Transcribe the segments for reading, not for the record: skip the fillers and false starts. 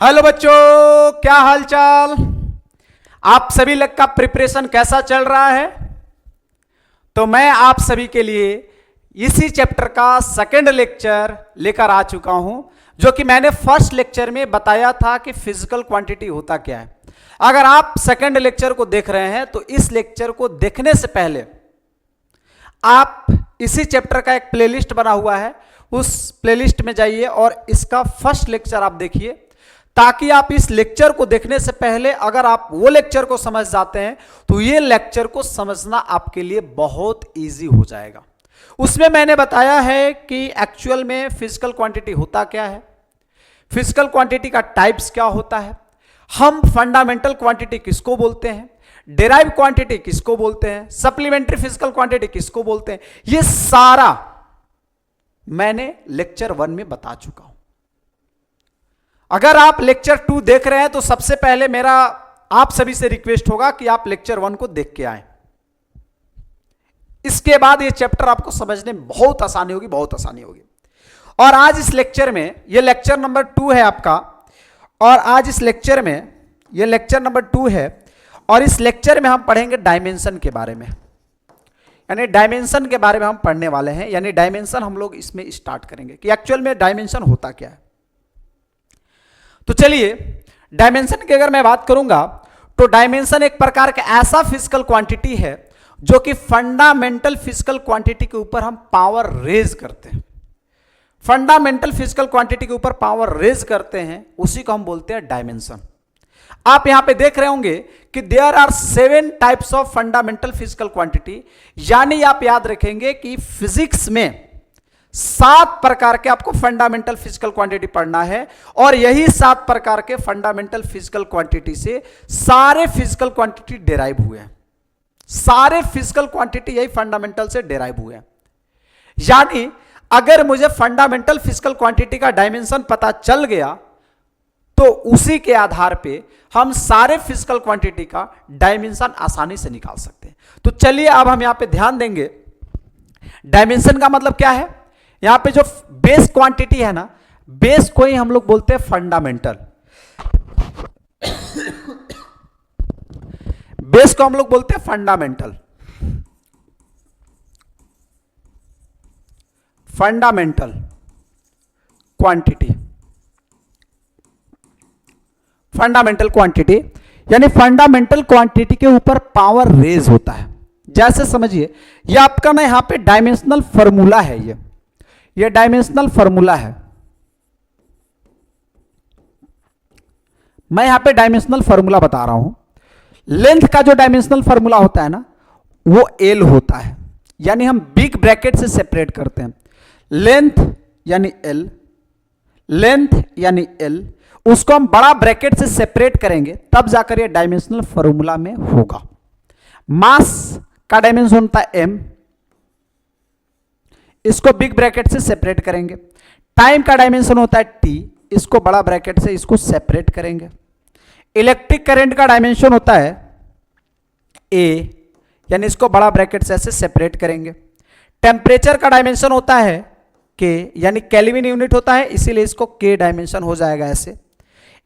Hello बच्चों, क्या हाल चाल। आप सभी लोग का प्रिपरेशन कैसा चल रहा है। तो मैं आप सभी के लिए इसी चैप्टर का सेकंड लेक्चर लेकर आ चुका हूं, जो कि मैंने फर्स्ट लेक्चर में बताया था कि फिजिकल क्वांटिटी होता क्या है। अगर आप सेकंड लेक्चर को देख रहे हैं तो इस लेक्चर को देखने से पहले आप इसी चैप्टर का एक प्लेलिस्ट बना हुआ है, उस प्लेलिस्ट में जाइए और इसका फर्स्ट लेक्चर आप देखिए, ताकि आप इस लेक्चर को देखने से पहले अगर आप वो लेक्चर को समझ जाते हैं तो ये लेक्चर को समझना आपके लिए बहुत इजी हो जाएगा। उसमें मैंने बताया है कि एक्चुअल में फिजिकल क्वांटिटी होता क्या है, फिजिकल क्वांटिटी का टाइप्स क्या होता है, हम फंडामेंटल क्वांटिटी किसको बोलते हैं, डेराइव क्वांटिटी किसको बोलते हैं, सप्लीमेंट्री फिजिकल क्वांटिटी किसको बोलते हैं, ये सारा मैंने लेक्चर 1 में बता चुका हूं। अगर आप लेक्चर 2 देख रहे हैं तो सबसे पहले मेरा आप सभी से रिक्वेस्ट होगा कि आप लेक्चर 1 को देख के आएं। इसके बाद ये चैप्टर आपको समझने में बहुत आसानी होगी, बहुत आसानी होगी। और आज इस लेक्चर में, ये लेक्चर नंबर 2 है आपका, और आज इस लेक्चर में, ये लेक्चर नंबर 2 है, और इस लेक्चर में हम पढ़ेंगे डायमेंशन के बारे में, यानी डायमेंशन के बारे में हम पढ़ने वाले हैं। यानी डायमेंशन हम लोग इसमें स्टार्ट करेंगे कि एक्चुअल में डायमेंशन होता क्या है। तो चलिए, डायमेंशन की अगर मैं बात करूंगा तो डायमेंशन एक प्रकार का ऐसा फिजिकल क्वांटिटी है जो कि फंडामेंटल फिजिकल क्वांटिटी के ऊपर हम पावर रेज करते हैं। फंडामेंटल फिजिकल क्वांटिटी के ऊपर पावर रेज करते हैं, उसी को हम बोलते हैं डायमेंशन। आप यहां पे देख रहे होंगे कि there are 7 types of fundamental physical quantity, यानी आप याद रखेंगे कि फिजिक्स में 7 प्रकार के आपको फंडामेंटल फिजिकल क्वांटिटी पढ़ना है, और यही 7 प्रकार के फंडामेंटल फिजिकल क्वांटिटी से सारे फिजिकल क्वांटिटी डेराइव हुए हैं। सारे फिजिकल क्वांटिटी यही फंडामेंटल से डेराइव हुए हैं। यानी अगर मुझे फंडामेंटल फिजिकल क्वांटिटी का डायमेंशन पता चल गया तो उसी के आधार पे हम सारे फिजिकल क्वांटिटी का डायमेंशन आसानी से निकाल सकते हैं। तो चलिए अब हम यहां पे ध्यान देंगे, डायमेंशन का मतलब क्या है। यहां पे जो बेस क्वांटिटी है ना, बेस को ही हम लोग बोलते हैं फंडामेंटल। बेस को हम लोग बोलते हैं fundamental, fundamental quantity, fundamental quantity यानी फंडामेंटल क्वांटिटी के ऊपर पावर रेज होता है। जैसे समझिए, ये आपका ना यहां पे डायमेंशनल फार्मूला है, ये डायमेंशनल फार्मूला है। मैं यहां पे डायमेंशनल फार्मूला बता रहा हूं। लेंथ का जो डायमेंशनल फार्मूला होता है ना, वो एल होता है, यानी हम बिग ब्रैकेट से सेपरेट करते हैं। लेंथ यानी एल, लेंथ यानी एल, उसको हम बड़ा ब्रैकेट से सेपरेट करेंगे तब जाकर ये डायमेंशनल फार्मूला में होगा। मास का डायमेंशन होता है एम, इसको बिग ब्रैकेट से सेपरेट करेंगे। टाइम का डायमेंशन होता है टी, इसको बड़ा ब्रैकेट से इसको सेपरेट करेंगे। इलेक्ट्रिक करंट का डायमेंशन होता है ए, यानी इसको बड़ा ब्रैकेट से ऐसे सेपरेट करेंगे। टेम्परेचर का डायमेंशन होता है के, यानी केल्विन यूनिट होता है, इसीलिए इसको के डायमेंशन हो जाएगा ऐसे।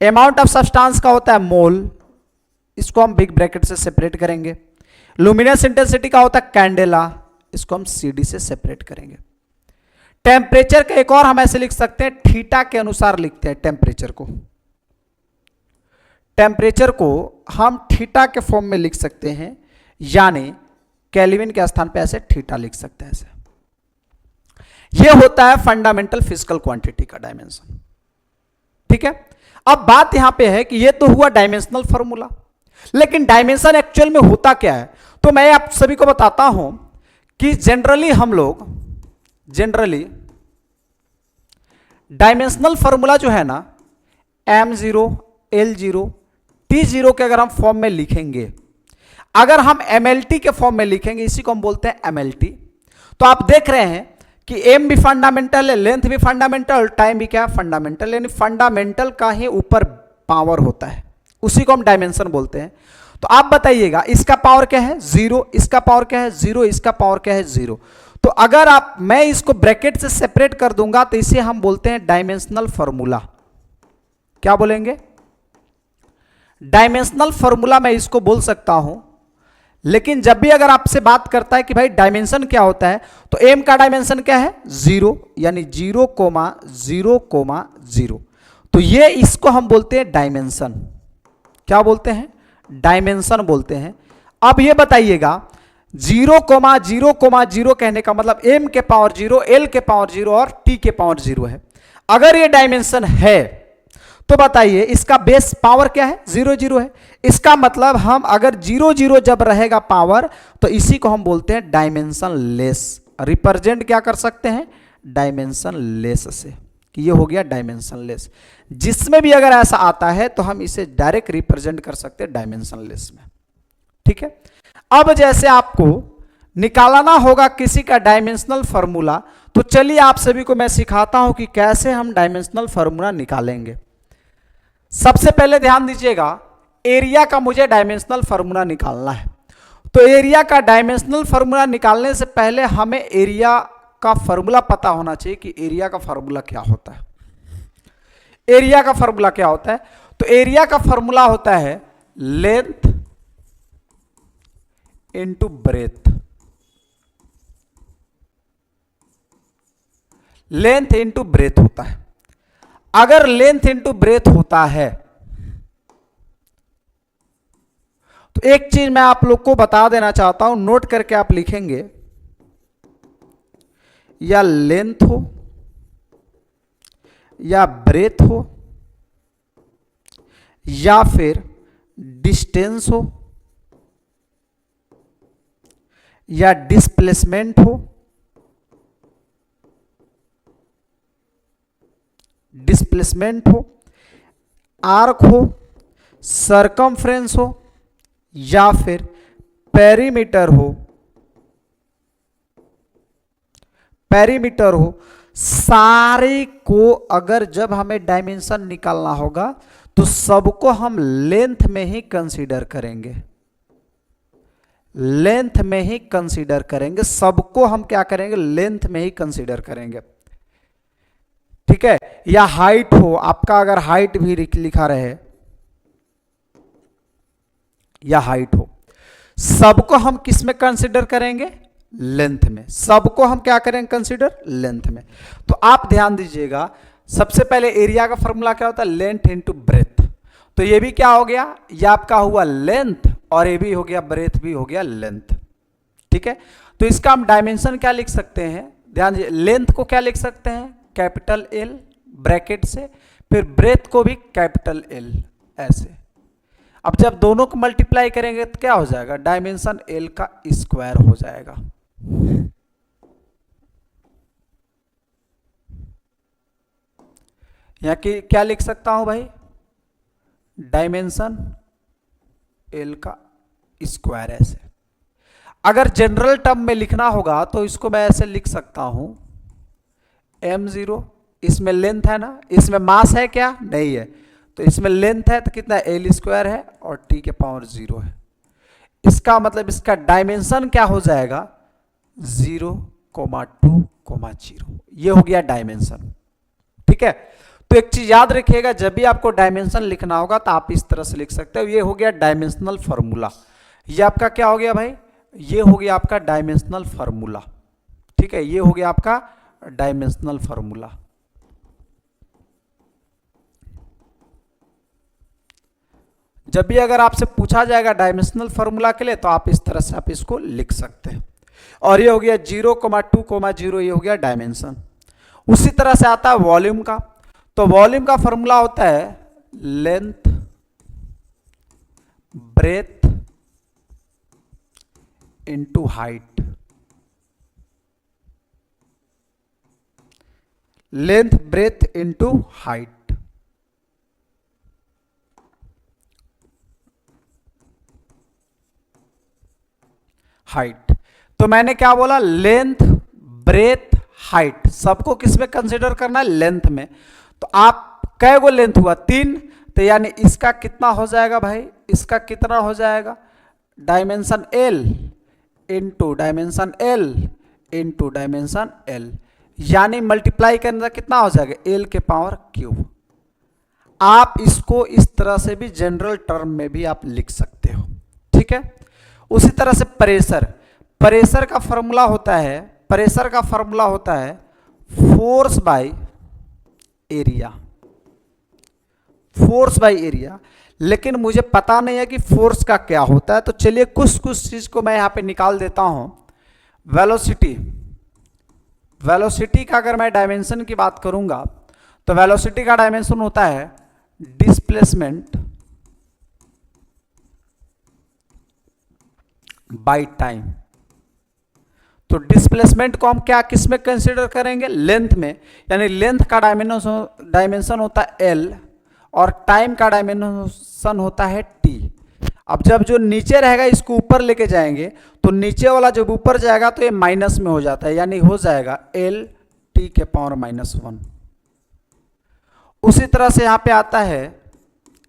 अमाउंट ऑफ सब्सटेंस का होता है मोल, इसको हम बिग ब्रैकेट से सेपरेट करेंगे। लुमिनस इंटेंसिटी का होता है कैंडेला, इसको हम सीडी से सेपरेट करेंगे। टेम्परेचर का एक और हम ऐसे लिख सकते हैं, थीटा के अनुसार लिखते हैं टेम्परेचर को। टेम्परेचर को हम थीटा के फॉर्म में लिख सकते हैं, यानी केल्विन के स्थान पे ऐसे थीटा लिख सकते हैं ऐसे। यह होता है फंडामेंटल फिजिकल क्वांटिटी का डायमेंशन। ठीक है, अब बात यहां पे है कि यह तो हुआ डायमेंशनल फार्मूला, लेकिन डायमेंशन एक्चुअल में होता क्या है। तो मैं आप सभी को बताता हूं कि जनरली हम लोग डायमेंशनल फार्मूला जो है ना, m0, l0, t0 के अगर हम फॉर्म में लिखेंगे, अगर हम mlt के फॉर्म में लिखेंगे, इसी को हम बोलते हैं mlt, तो आप देख रहे हैं कि m भी फंडामेंटल है, लेंथ भी फंडामेंटल, टाइम भी क्या है, फंडामेंटल। यानी फंडामेंटल का ही ऊपर पावर होता है, उसी को हम डायमेंशन बोलते हैं। तो आप बताइएगा, इसका पावर क्या है 0, इसका पावर क्या है 0, इसका पावर क्या है 0। तो अगर मैं इसको ब्रैकेट से सेपरेट कर दूंगा तो इसे हम बोलते हैं डायमेंशनल फार्मूला। क्या बोलेंगे? डायमेंशनल फॉर्मूला मैं इसको बोल सकता हूं, लेकिन जब भी अगर आपसे बात करता है कि भाई डायमेंशन क्या होता है, तो m का डायमेंशन क्या है? 0, यानी 0,0,0। तो ये इसको हम बोलते हैं डायमेंशन। क्या बोलते हैं? डायमेंशन बोलते हैं। अब ये बताइएगा 0,0,0 कहने का मतलब m के पावर 0, l के पावर 0 और t के पावर 0 है। अगर ये डायमेंशन है तो बताइए इसका बेस पावर क्या है? 0, 0 है। इसका मतलब हम अगर 0, 0 जब रहेगा पावर, तो इसी को हम बोलते हैं डायमेंशन लेस। रिप्रेजेंट क्या कर सकते हैं? डायमेंशन लेस से, कि ये हो गया डायमेंशन लेस। जिसमें भी अगर ऐसा आता है तो हम इसे डायरेक्ट रिप्रेजेंट कर सकते हैं डायमेंशन लेस में। ठीक है। अब जैसे आपको निकालना होगा किसी का डायमेंशनल फॉर्मूला, तो चलिए आप सभी को मैं सिखाता हूं कि कैसे हम डायमेंशनल फॉर्मूला निकालेंगे। सबसे पहले ध्यान दीजिएगा, एरिया का मुझे डायमेंशनल फॉर्मूला निकालना है। तो एरिया का डायमेंशनल फॉर्मूला निकालने से पहले हमें एरिया का फॉर्मूला पता होना चाहिए कि एरिया का फॉर्मूला क्या होता है। एरिया का फॉर्मूला क्या होता है? तो एरिया का फॉर्मूला होता है length into breadth. Length into breadth होता है। अगर लेंथ इंटू ब्रेथ होता है तो एक चीज मैं आप लोग को बता देना चाहता हूं, नोट करके आप लिखेंगे, या लेंथ हो या ब्रेथ हो या फिर डिस्टेंस हो या डिस्प्लेसमेंट हो, आर्क हो, सरकमफ्रेंस हो या फिर पेरीमीटर हो, सारे को अगर जब हमें डायमेंशन निकालना होगा तो सबको हम लेंथ में ही कंसीडर करेंगे। लेंथ में ही कंसीडर करेंगे, सबको हम क्या करेंगे? लेंथ में ही कंसीडर करेंगे। ठीक है। या हाइट हो, आपका अगर हाइट भी लिखा रहे या हाइट हो, सबको हम किस में कंसीडर करेंगे? लेंथ में। सबको हम क्या करेंगे? कंसीडर लेंथ में। तो आप ध्यान दीजिएगा, सबसे पहले एरिया का फॉर्मूला क्या होता है? Length into breadth. तो ये भी क्या हो गया? ये आपका हुआ लेंथ, और ये भी हो गया ब्रेथ, भी हो गया लेंथ। ठीक है। तो इसका हम डायमेंशन क्या लिख सकते हैं? ध्यान दीजिए, लेंथ को क्या लिख सकते हैं? कैपिटल एल ब्रैकेट से, फिर ब्रेथ को भी कैपिटल एल ऐसे। अब जब दोनों को मल्टीप्लाई करेंगे तो क्या हो जाएगा? डायमेंशन एल का स्क्वायर हो जाएगा। यहां की क्या लिख सकता हूं भाई? डायमेंशन एल का स्क्वायर ऐसे। अगर जनरल टर्म में लिखना होगा तो इसको मैं ऐसे लिख सकता हूं, m0, इसमें लेंथ है ना, इसमें मास है क्या? नहीं है। तो इसमें लेंथ है तो कितना? एल स्क्वायर है और t के पावर 0 है। इसका मतलब इसका डायमेंशन क्या हो जाएगा? 0,2,0। ये हो गया डायमेंशन। ठीक है। तो एक चीज याद रखिएगा, जब भी आपको डायमेंशन लिखना होगा तो आप इस तरह से लिख सकते हो। ये हो गया डायमेंशनल फॉर्मूला। ये आपका क्या हो गया भाई? ये हो गया आपका डायमेंशनल फॉर्मूला। ठीक है। ये हो गया आपका डायमेंशनल फॉर्मूला। जब भी अगर आपसे पूछा जाएगा डायमेंशनल फॉर्मूला के लिए तो आप इस तरह से आप इसको लिख सकते हैं। और ये हो गया 0,2,0, ये हो गया डायमेंशन। उसी तरह से आता है वॉल्यूम का। तो वॉल्यूम का फॉर्मूला होता है length breadth into height. Length breadth into height. तो मैंने क्या बोला? लेंथ ब्रेथ हाइट, सबको किस में कंसीडर करना है? लेंथ में। तो आप कै गो लेंथ हुआ? 3। तो यानी इसका कितना हो जाएगा भाई? इसका कितना हो जाएगा? Dimension L into dimension L into dimension L, यानी मल्टीप्लाई करने का कितना हो जाएगा? एल के पावर क्यूब। आप इसको इस तरह से भी जनरल टर्म में भी आप लिख सकते हो, ठीक है। उसी तरह से प्रेशर, प्रेशर का फॉर्मूला होता है, प्रेशर का फॉर्मूला होता है force by area, force by area. लेकिन मुझे पता नहीं है कि फोर्स का क्या होता है, तो चलिए कुछ कुछ चीज को मैं यहां पे निकाल देता हूं। वेलोसिटी, वेलोसिटी का अगर मैं डायमेंशन की बात करूंगा तो वेलोसिटी का डायमेंशन होता है डिस्प्लेसमेंट बाय टाइम। तो डिस्प्लेसमेंट को हम क्या किस में कंसीडर करेंगे, लेंथ में, यानी लेंथ का डायमेंशन होता है एल और टाइम का डायमेंशन होता है टी। अब जब जो नीचे रहेगा इसको ऊपर लेके जाएंगे तो नीचे वाला जब ऊपर जाएगा तो ये माइनस में हो जाता है, यानी हो जाएगा एल टी के पावर -1। उसी तरह से यहां पे आता है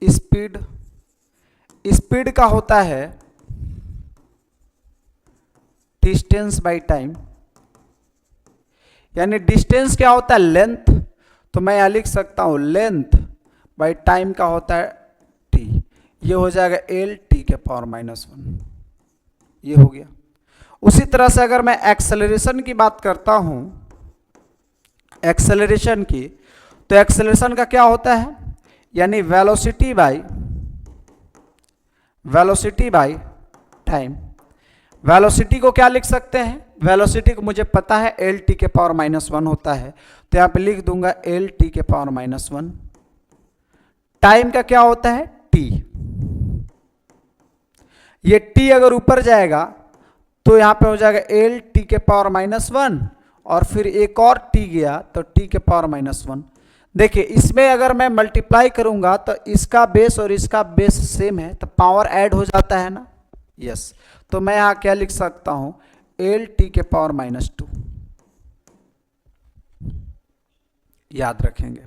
स्पीड, स्पीड का होता है डिस्टेंस बाय टाइम, यानी डिस्टेंस क्या होता है लेंथ, तो मैं यहां लिख सकता हूं लेंथ बाय टाइम का होता है टी, ये हो जाएगा एल टी के पावर -1, ये हो गया। उसी तरह से अगर मैं एक्सेलरेशन की बात करता हूं, एक्सेलरेशन की, तो एक्सेलरेशन का क्या होता है, यानी वेलोसिटी बाय टाइम। वेलोसिटी को क्या लिख सकते हैं, वेलोसिटी को मुझे पता है एल टी के पावर -1 होता है, तो यहां पे लिख दूंगा एल टी के पावर -1। टाइम का क्या होता है टी, ये टी अगर ऊपर जाएगा तो यहां पे हो जाएगा एल टी के पावर -1 और फिर एक और टी गया तो टी के पावर -1। देखिए इसमें अगर मैं मल्टीप्लाई करूंगा तो इसका बेस और इसका बेस सेम है तो पावर ऐड हो जाता है ना, यस। तो मैं यहां क्या लिख सकता हूं एल टी के पावर -2, याद रखेंगे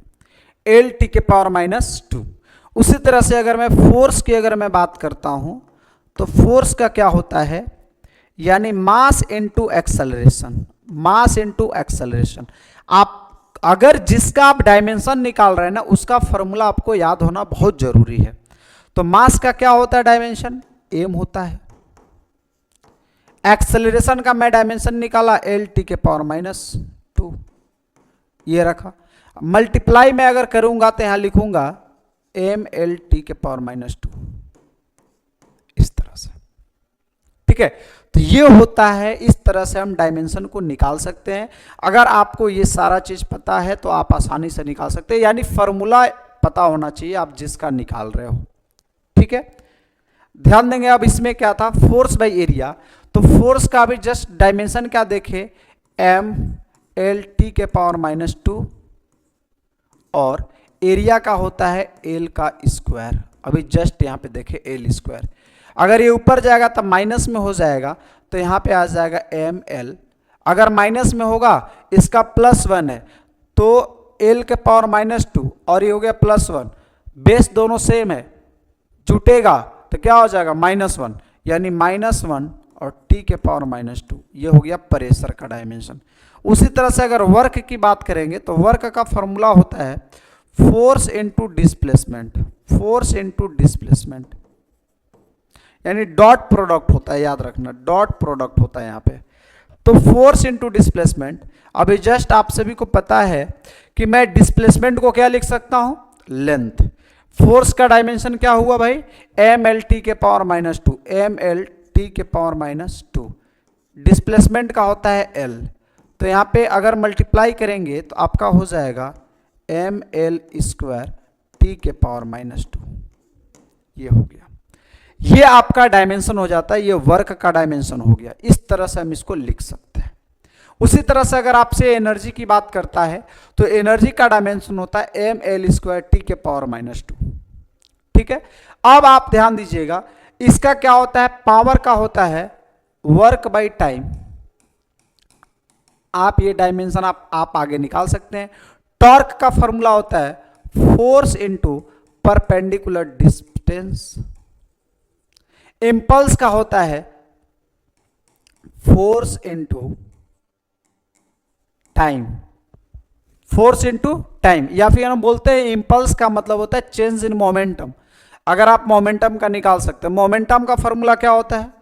एल टी के पावर -2। उसी तरह से अगर मैं फोर्स की अगर मैं बात करता हूं तो फोर्स का क्या होता है, यानी mass into acceleration, mass into acceleration. आप अगर जिसका आप डायमेंशन निकाल रहे हैं ना उसका फॉर्मूला आपको याद होना बहुत जरूरी है। तो मास का क्या होता है डायमेंशन, एम होता है। एक्सेलरेशन का मैं डायमेंशन निकाला एल टी के पावर -2, ये रखा। मल्टीप्लाई में अगर करूंगा तो यहां लिखूंगा एम एल टी के पावर -2, इस तरह से, ठीक है। तो ये होता है, इस तरह से हम डायमेंशन को निकाल सकते हैं। अगर आपको ये सारा चीज पता है तो आप आसानी से निकाल सकते हैं, यानी फॉर्मूला पता होना चाहिए आप जिसका निकाल रहे हो, ठीक है। ध्यान देंगे अब इसमें क्या था, फोर्स बाय एरिया। तो फोर्स का भी जस्ट डायमेंशन क्या देखे, एम एल टी के पावर -2 और एरिया का होता है एल का स्क्वायर। अभी जस्ट यहां पे देखे एल स्क्वायर, अगर ये ऊपर जाएगा तब माइनस में हो जाएगा तो यहां पे आ जाएगा एम एल। अगर माइनस में होगा इसका +1 है तो एल के पावर -2 और ये हो गया +1, बेस दोनों सेम है, जुटेगा तो क्या हो जाएगा -1, यानी -1 और टी के पावर -2, ये हो गया प्रेशर का डायमेंशन। उसी तरह से अगर वर्क की बात करेंगे तो वर्क का फॉर्मूला होता है force into displacement, force into displacement, यानी डॉट प्रोडक्ट होता है, याद रखना डॉट प्रोडक्ट होता है यहाँ पे। तो फोर्स इनटू डिस्प्लेसमेंट, अभी जस्ट आप सभी को पता है कि मैं डिस्प्लेसमेंट को क्या लिख सकता हूं, लेंथ। फोर्स का डायमेंशन क्या हुआ भाई, एम एल टी के पावर -2, एम एल टी के पावर -2। डिस्प्लेसमेंट का होता है एल, तो यहाँ पे अगर मल्टीप्लाई करेंगे तो आपका हो जाएगा एम एल स्क्वायर टी के पावर -2, ये हो गया। ये आपका डायमेंशन हो जाता है, ये वर्क का डायमेंशन हो गया। इस तरह से हम इसको लिख सकते हैं। उसी तरह से अगर आपसे एनर्जी की बात करता है तो एनर्जी का डायमेंशन होता है एम एल स्क्वायर टी के पावर -2, ठीक है। अब आप ध्यान दीजिएगा इसका क्या होता है, पावर का होता है वर्क बाय टाइम। आप ये डायमेंशन आप आगे निकाल सकते हैं। टॉर्क का फॉर्मूला होता है force into perpendicular distance. Impulse का होता है force into time. Force into time, या फिर हम बोलते हैं इम्पल्स का मतलब होता है चेंज इन मोमेंटम। अगर आप मोमेंटम का निकाल सकते हैं, मोमेंटम का फॉर्मूला क्या होता है,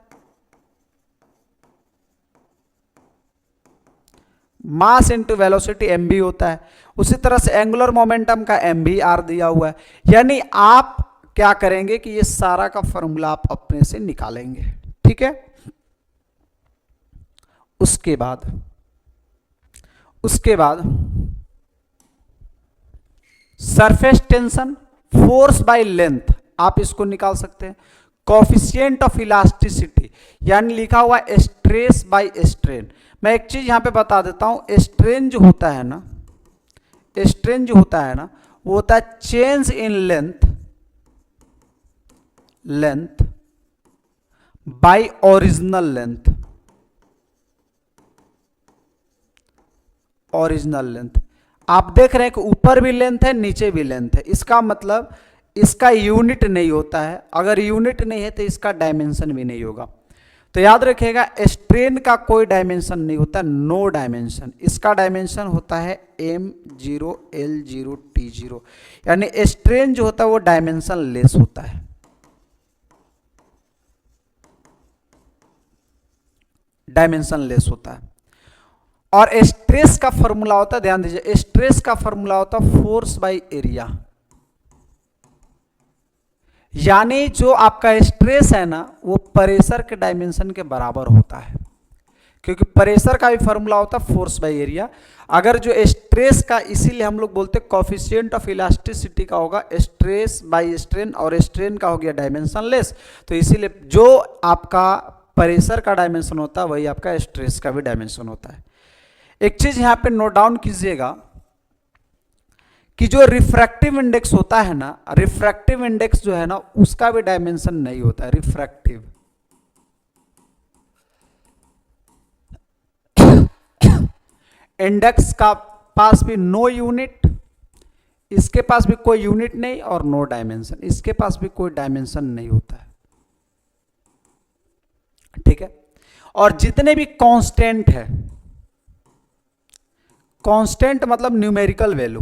मास इनटू वेलोसिटी mv होता है। उसी तरह से एंगुलर मोमेंटम का mv r दिया हुआ है। यानी आप क्या करेंगे कि ये सारा का फॉर्मूला आप अपने से निकालेंगे, ठीक है। उसके बाद surface tension force by length, आप इसको निकाल सकते हैं। कोफिशिएंट ऑफ इलास्टिसिटी यानी लिखा हुआ स्ट्रेस बाय स्ट्रेन। मैं एक चीज यहां पे बता देता हूं, स्ट्रेन जो होता है ना, स्ट्रेन जो होता है ना, वो होता है change in length bye original length. आप देख रहे हैं कि ऊपर भी लेंथ है, नीचे भी लेंथ है। इसका मतलब इसका यूनिट नहीं होता है, अगर यूनिट नहीं है तो इसका डायमेंशन भी नहीं होगा। तो याद रखिएगा, स्ट्रेन का कोई डायमेंशन नहीं होता, नो डायमेंशन। इसका डायमेंशन होता है m0 l0 t0, यानी स्ट्रेन जो होता है वो डायमेंशन लेस होता है। डायमेंशन लेस होता है। और स्ट्रेस का फॉर्मूला होता है, ध्यान दीजिए, स्ट्रेस का फॉर्मूला होता है फोर्स बाय एरिया। यानी जो आपका स्ट्रेस है ना, वो प्रेशर के डायमेंशन के बराबर होता है, क्योंकि प्रेशर का भी फॉर्मूला होता है फोर्स बाय एरिया। अगर जो स्ट्रेस का, इसीलिए हम लोग बोलते हैं कोफिशिएंट ऑफ इलास्टिसिटी का होगा स्ट्रेस बाय स्ट्रेन, और स्ट्रेन का हो गया डायमेंशन लेस। तो इसीलिए जो आपका प्रेशर का डायमेंशन होता है वही आपका स्ट्रेस का भी डायमेंशन होता है। एक चीज यहां पे नोट डाउन कीजिएगा कि जो रिफ्रैक्टिव इंडेक्स होता है ना, रिफ्रैक्टिव इंडेक्स जो है ना, उसका भी डायमेंशन नहीं होता है। रिफ्रैक्टिव इंडेक्स का पास भी नो यूनिट, इसके पास भी कोई यूनिट नहीं, और नो डायमेंशन, इसके पास भी कोई डायमेंशन नहीं होता है, ठीक है। और जितने भी कांस्टेंट है, कांस्टेंट मतलब न्यूमेरिकल वैल्यू,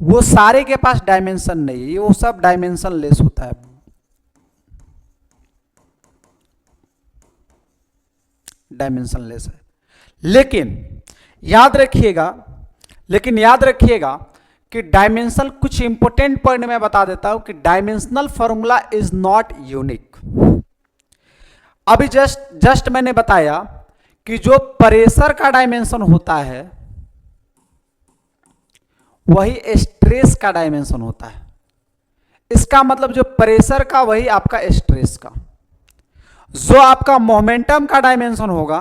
वो सारे के पास डायमेंशन नहीं है, वो सब डायमेंशन लेस होता है, डायमेंशन लेस है। लेकिन याद रखिएगा कि डायमेंशन, कुछ इंपॉर्टेंट पॉइंट मैं बता देता हूं कि dimensional formula is not unique. अभी जस्ट मैंने बताया कि जो प्रेशर का डायमेंशन होता है वही स्ट्रेस का डायमेंशन होता है। इसका मतलब जो प्रेशर का वही आपका स्ट्रेस का, जो आपका मोमेंटम का डायमेंशन होगा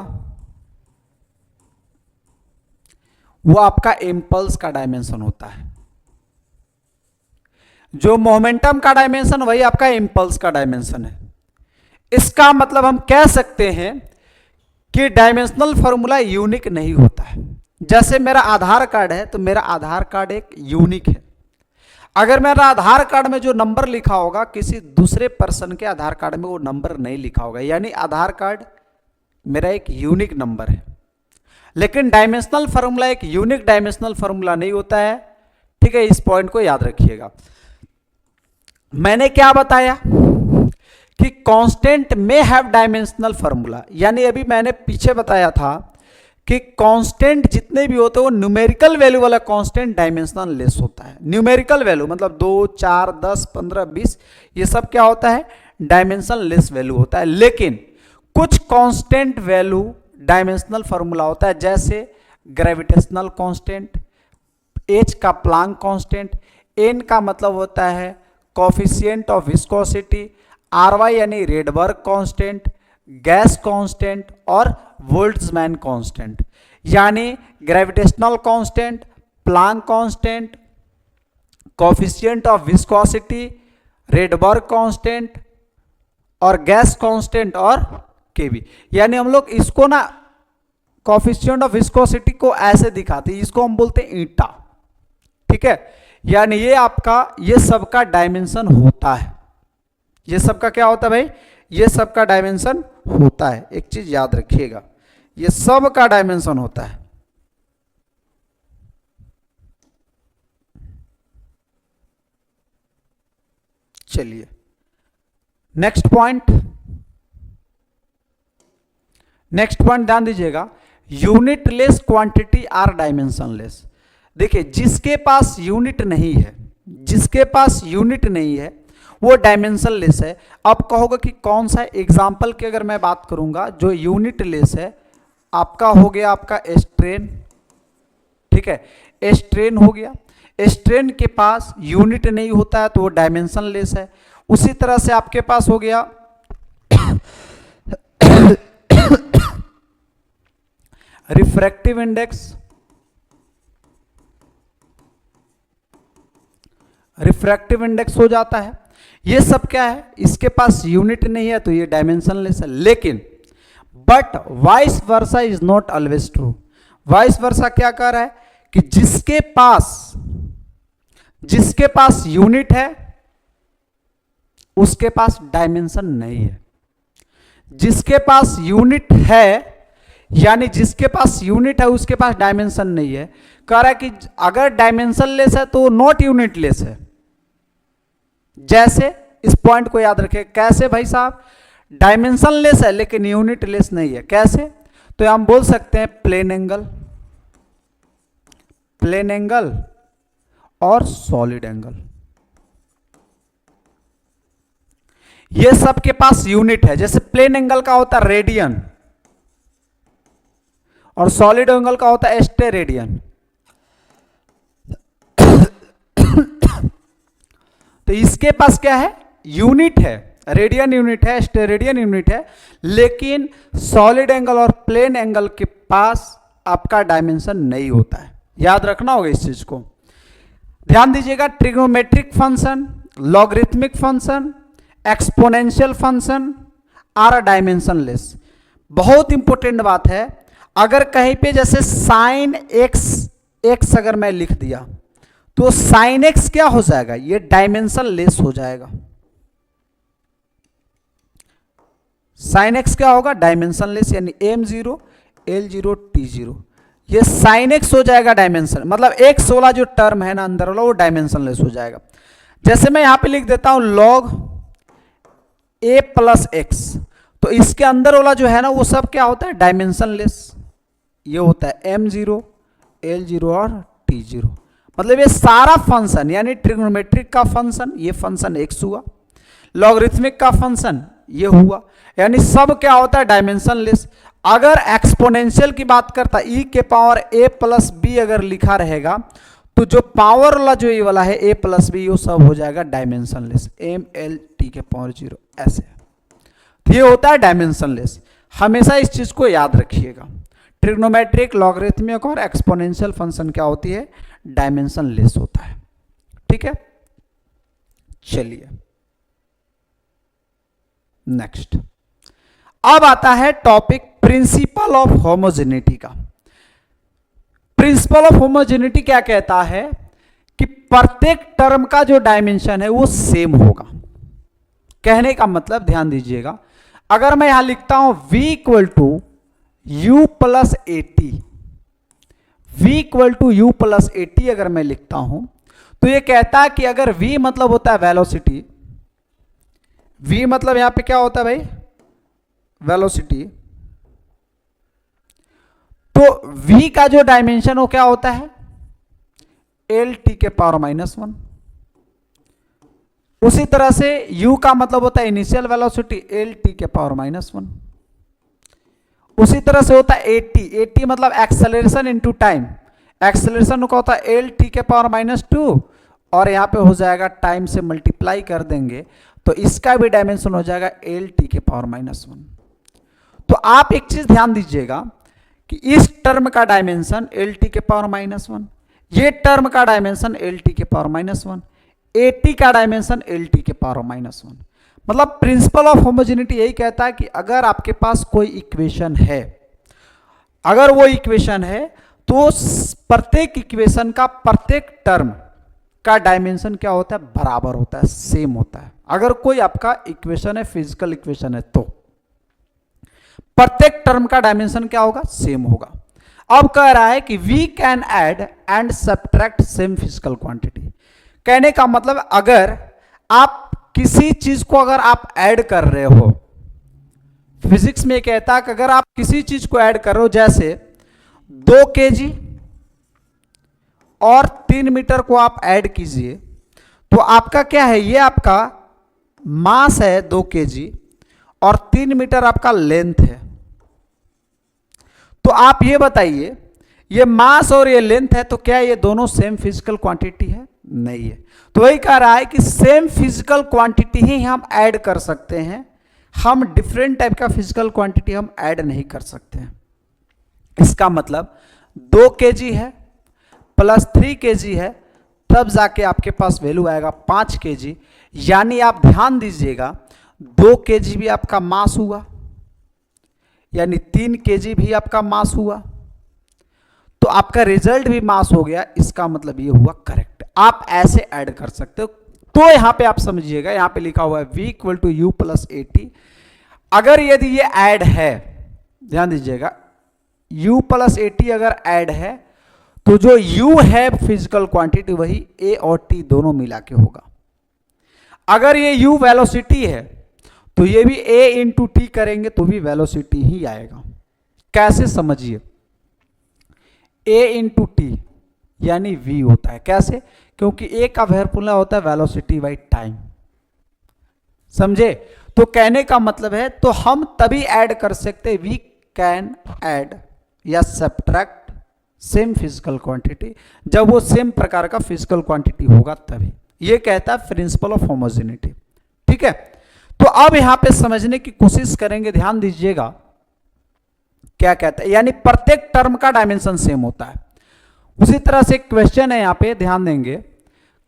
वो आपका इंपल्स का डायमेंशन होता है। जो मोमेंटम का डायमेंशन वही आपका इंपल्स का डायमेंशन है। इसका मतलब हम कह सकते हैं कि डायमेंशनल फॉर्मूला यूनिक नहीं होता है। जैसे मेरा आधार कार्ड है तो मेरा आधार कार्ड एक यूनिक है। अगर मेरा आधार कार्ड में जो नंबर लिखा होगा किसी दूसरे पर्सन के आधार कार्ड में वो नंबर नहीं लिखा होगा, यानी आधार कार्ड मेरा एक यूनिक नंबर है। लेकिन डायमेंशनल फॉर्मूला एक यूनिक डायमेंशनल फॉर्मूला नहीं होता है, ठीक है। इस पॉइंट को याद रखिएगा। मैंने क्या बताया कि कांस्टेंट में हैव डायमेंशनल फॉर्मूला, यानी अभी मैंने पीछे बताया था कि कांस्टेंट जितने भी होते हैं वो न्यूमेरिकल वैल्यू वाला कांस्टेंट डायमेंशनल लेस होता है। न्यूमेरिकल वैल्यू मतलब 2, 4, 10, 15, 20 ये सब क्या होता है, डायमेंशनल लेस वैल्यू होता है। लेकिन कुछ कांस्टेंट वैल्यू डायमेंशनल फॉर्मूला होता है, जैसे ग्रेविटेशनल कांस्टेंट, एच का प्लांक कांस्टेंट, एन का मतलब होता है coefficient of viscosity, R Y यानी रेडबर्ग कांस्टेंट, गैस कांस्टेंट और बोल्ट्जमैन कांस्टेंट। यानी gravitational constant, Planck constant, coefficient of viscosity, Rydberg constant और गैस कांस्टेंट और केवी। यानी हम लोग इसको ना कोफिशिएंट ऑफ विस्कोसिटी को ऐसे दिखाते हैं, इसको हम बोलते हैं ईटा, ठीक है। यानी ये आपका, ये सबका डायमेंशन होता है। ये सबका क्या होता है भाई, ये सब का डायमेंशन होता है। एक चीज याद रखिएगा, ये सब का डायमेंशन होता है। चलिए नेक्स्ट पॉइंट, ध्यान दीजिएगा, unitless quantity are dimensionless. देखिए जिसके पास यूनिट नहीं है, वो डायमेंशन लेस है। अब कहोगे कि कौन सा एग्जाम्पल की अगर मैं बात करूंगा जो यूनिट लेस है, आपका हो गया आपका स्ट्रेन, ठीक है, स्ट्रेन हो गया। स्ट्रेन के पास यूनिट नहीं होता है तो वो डायमेंशन लेस है। उसी तरह से आपके पास हो गया रिफ्रैक्टिव इंडेक्स, हो जाता है। ये सब क्या है, इसके पास यूनिट नहीं है तो ये डायमेंशनलेस है। लेकिन but vice versa is not always true. Vice versa क्या कह रहा है कि जिसके पास यूनिट है उसके पास डायमेंशन नहीं है। जिसके पास यूनिट है, यानी जिसके पास यूनिट है उसके पास डायमेंशन नहीं है। कह रहा है कि अगर डायमेंशन लेस है तो नॉट यूनिट लेस है। जैसे इस पॉइंट को याद रखें, कैसे भाई साहब, डायमेंशन लेस है लेकिन यूनिट लेस नहीं है। कैसे, तो हम बोल सकते हैं प्लेन एंगल और सॉलिड एंगल, ये सब के पास यूनिट है। जैसे प्लेन एंगल का होता है रेडियन और सॉलिड एंगल का होता है स्टेरेडियन। तो इसके पास क्या है, यूनिट है, रेडियन यूनिट है, स्टेरेडियन यूनिट है, लेकिन सॉलिड एंगल और प्लेन एंगल के पास आपका डायमेंशन नहीं होता है। याद रखना होगा इस चीज को, ध्यान दीजिएगा। Trigonometric function, logarithmic function, exponential function are dimensionless. बहुत इंपॉर्टेंट बात है, अगर कहीं पे जैसे साइन एक्स अगर मैं लिख दिया तो साइन एक्स क्या हो जाएगा, ये डायमेंशन लेस हो जाएगा। साइन एक्स क्या होगा, डायमेंशन लेस, यानी m0 l0 t0, ये साइन एक्स हो जाएगा डायमेंशन, मतलब एक्स वाला जो टर्म है ना अंदर वाला वो डायमेंशन लेस हो जाएगा। जैसे मैं यहां पे लिख देता हूं log a प्लस एक्स, तो इसके अंदर वाला जो है ना वो सब क्या होता है, डायमेंशन लेस। ये होता है m0 l0 और t0, मतलब ये सारा फंक्शन, यानी ट्रिग्नोमेट्रिक का फंक्शन, ये फंक्शन x हुआ, लॉगरिथमिक का फंक्शन ये हुआ, यानी सब क्या होता है, डायमेंशन लेस। अगर एक्सपोनेंशियल की बात करता e के पावर a प्लस बी अगर लिखा रहेगा तो जो पावर वाला जो ये वाला है a प्लस बी, वो सब हो जाएगा dimension less, m l t के पावर 0 ऐसे। तो ये होता है डायमेंशन लेस। हमेशा इस चीज को याद रखिएगा, ट्रिग्नोमेट्रिक, लॉगरिथमिक और एक्सपोनेंशियल फंक्शन क्या होती है, डायमेंशन लेस होता है। ठीक है, चलिए नेक्स्ट। अब आता है टॉपिक प्रिंसिपल ऑफ होमोजेनिटी का। प्रिंसिपल ऑफ होमोजेनिटी क्या कहता है कि प्रत्येक टर्म का जो डायमेंशन है वो सेम होगा। कहने का मतलब ध्यान दीजिएगा, अगर मैं यहां लिखता हूं v equal to u plus at, v equal to u plus at अगर मैं लिखता हूं तो ये कहता है कि अगर v मतलब होता है वेलोसिटी, v मतलब यहां पे क्या होता है भाई, वेलोसिटी, तो v का जो डायमेंशन वो क्या होता है, एल टी के पावर -1। उसी तरह से u का मतलब होता है इनिशियल वेलोसिटी, एल टी के पावर -1। उसी तरह से होता है एटी मतलब एक्सेलरेशन इनटू टाइम, एक्सेलरेशन का होता है एल टी के पावर -2, और यहां पे हो जाएगा टाइम से मल्टीप्लाई कर देंगे तो इसका भी डायमेंशन हो जाएगा एल टी के पावर -1। तो आप एक चीज ध्यान दीजिएगा कि इस टर्म का डायमेंशन एल टी के पावर -1, ये टर्म का डायमेंशन एल टी के पावर -1, एटी का डायमेंशन एल टी के पावर -1। मतलब प्रिंसिपल ऑफ होमोजेनिटी यही कहता है कि अगर आपके पास कोई इक्वेशन है, अगर वो इक्वेशन है तो प्रत्येक इक्वेशन का प्रत्येक टर्म का डायमेंशन क्या होता है, बराबर होता है, सेम होता है। अगर कोई आपका इक्वेशन है, फिजिकल इक्वेशन है, तो प्रत्येक टर्म का डायमेंशन क्या होगा, सेम होगा। अब कह रहा है कि we can add and subtract same physical quantity. कहने का मतलब अगर आप किसी चीज को अगर आप ऐड कर रहे हो, फिजिक्स में कहता है कि अगर आप किसी चीज को ऐड कर रहे हो, जैसे 2 kg और 3 मीटर को आप ऐड कीजिए, तो आपका क्या है, ये आपका मास है 2 kg और 3 मीटर आपका लेंथ है। तो आप ये बताइए, ये मास और ये लेंथ है, तो क्या ये दोनों सेम फिजिकल क्वांटिटी है? नहीं है। तो वही कह रहा है कि सेम फिजिकल क्वांटिटी ही हम ऐड कर सकते हैं, हम डिफरेंट टाइप का फिजिकल क्वांटिटी हम ऐड नहीं कर सकते हैं। इसका मतलब 2 kg है प्लस 3 kg है, तब जाके आपके पास वैल्यू आएगा 5 kg। यानी आप ध्यान दीजिएगा, 2 kg भी आपका मास हुआ, यानी 3 kg भी आपका मास हुआ, तो आपका रिजल्ट भी मास हो गया। इसका मतलब ये हुआ करेक्ट। आप ऐसे ऐड कर सकते हो। तो यहां पे आप समझिएगा, यहां पे लिखा हुआ है v equal to u plus a t. अगर यदि ये ऐड है, ध्यान दीजिएगा, u प्लस ए टी अगर ऐड है, तो जो u है फिजिकल क्वांटिटी, वही a और t दोनों मिला के होगा। अगर ये u वेलोसिटी है, तो ये भी a इंटू टी करेंगे तो भी वेलोसिटी ही आएगा। कैसे, समझिए, a इंटू टी यानी v होता है। कैसे? क्योंकि a का फॉर्मूला होता है वेलोसिटी बाई टाइम। समझे? तो कहने का मतलब है, तो हम तभी ऐड कर सकते, वी कैन ऐड या सब्ट्रैक्ट सेम फिजिकल क्वांटिटी, जब वो सेम प्रकार का फिजिकल क्वांटिटी होगा तभी। ये कहता है प्रिंसिपल ऑफ होमोजेनिटी। ठीक है, तो अब यहां पे समझने की कोशिश करेंगे, ध्यान दीजिएगा क्या कहता है, यानी प्रत्येक टर्म का डायमेंशन सेम होता है। उसी तरह से क्वेश्चन है, यहां पे ध्यान देंगे,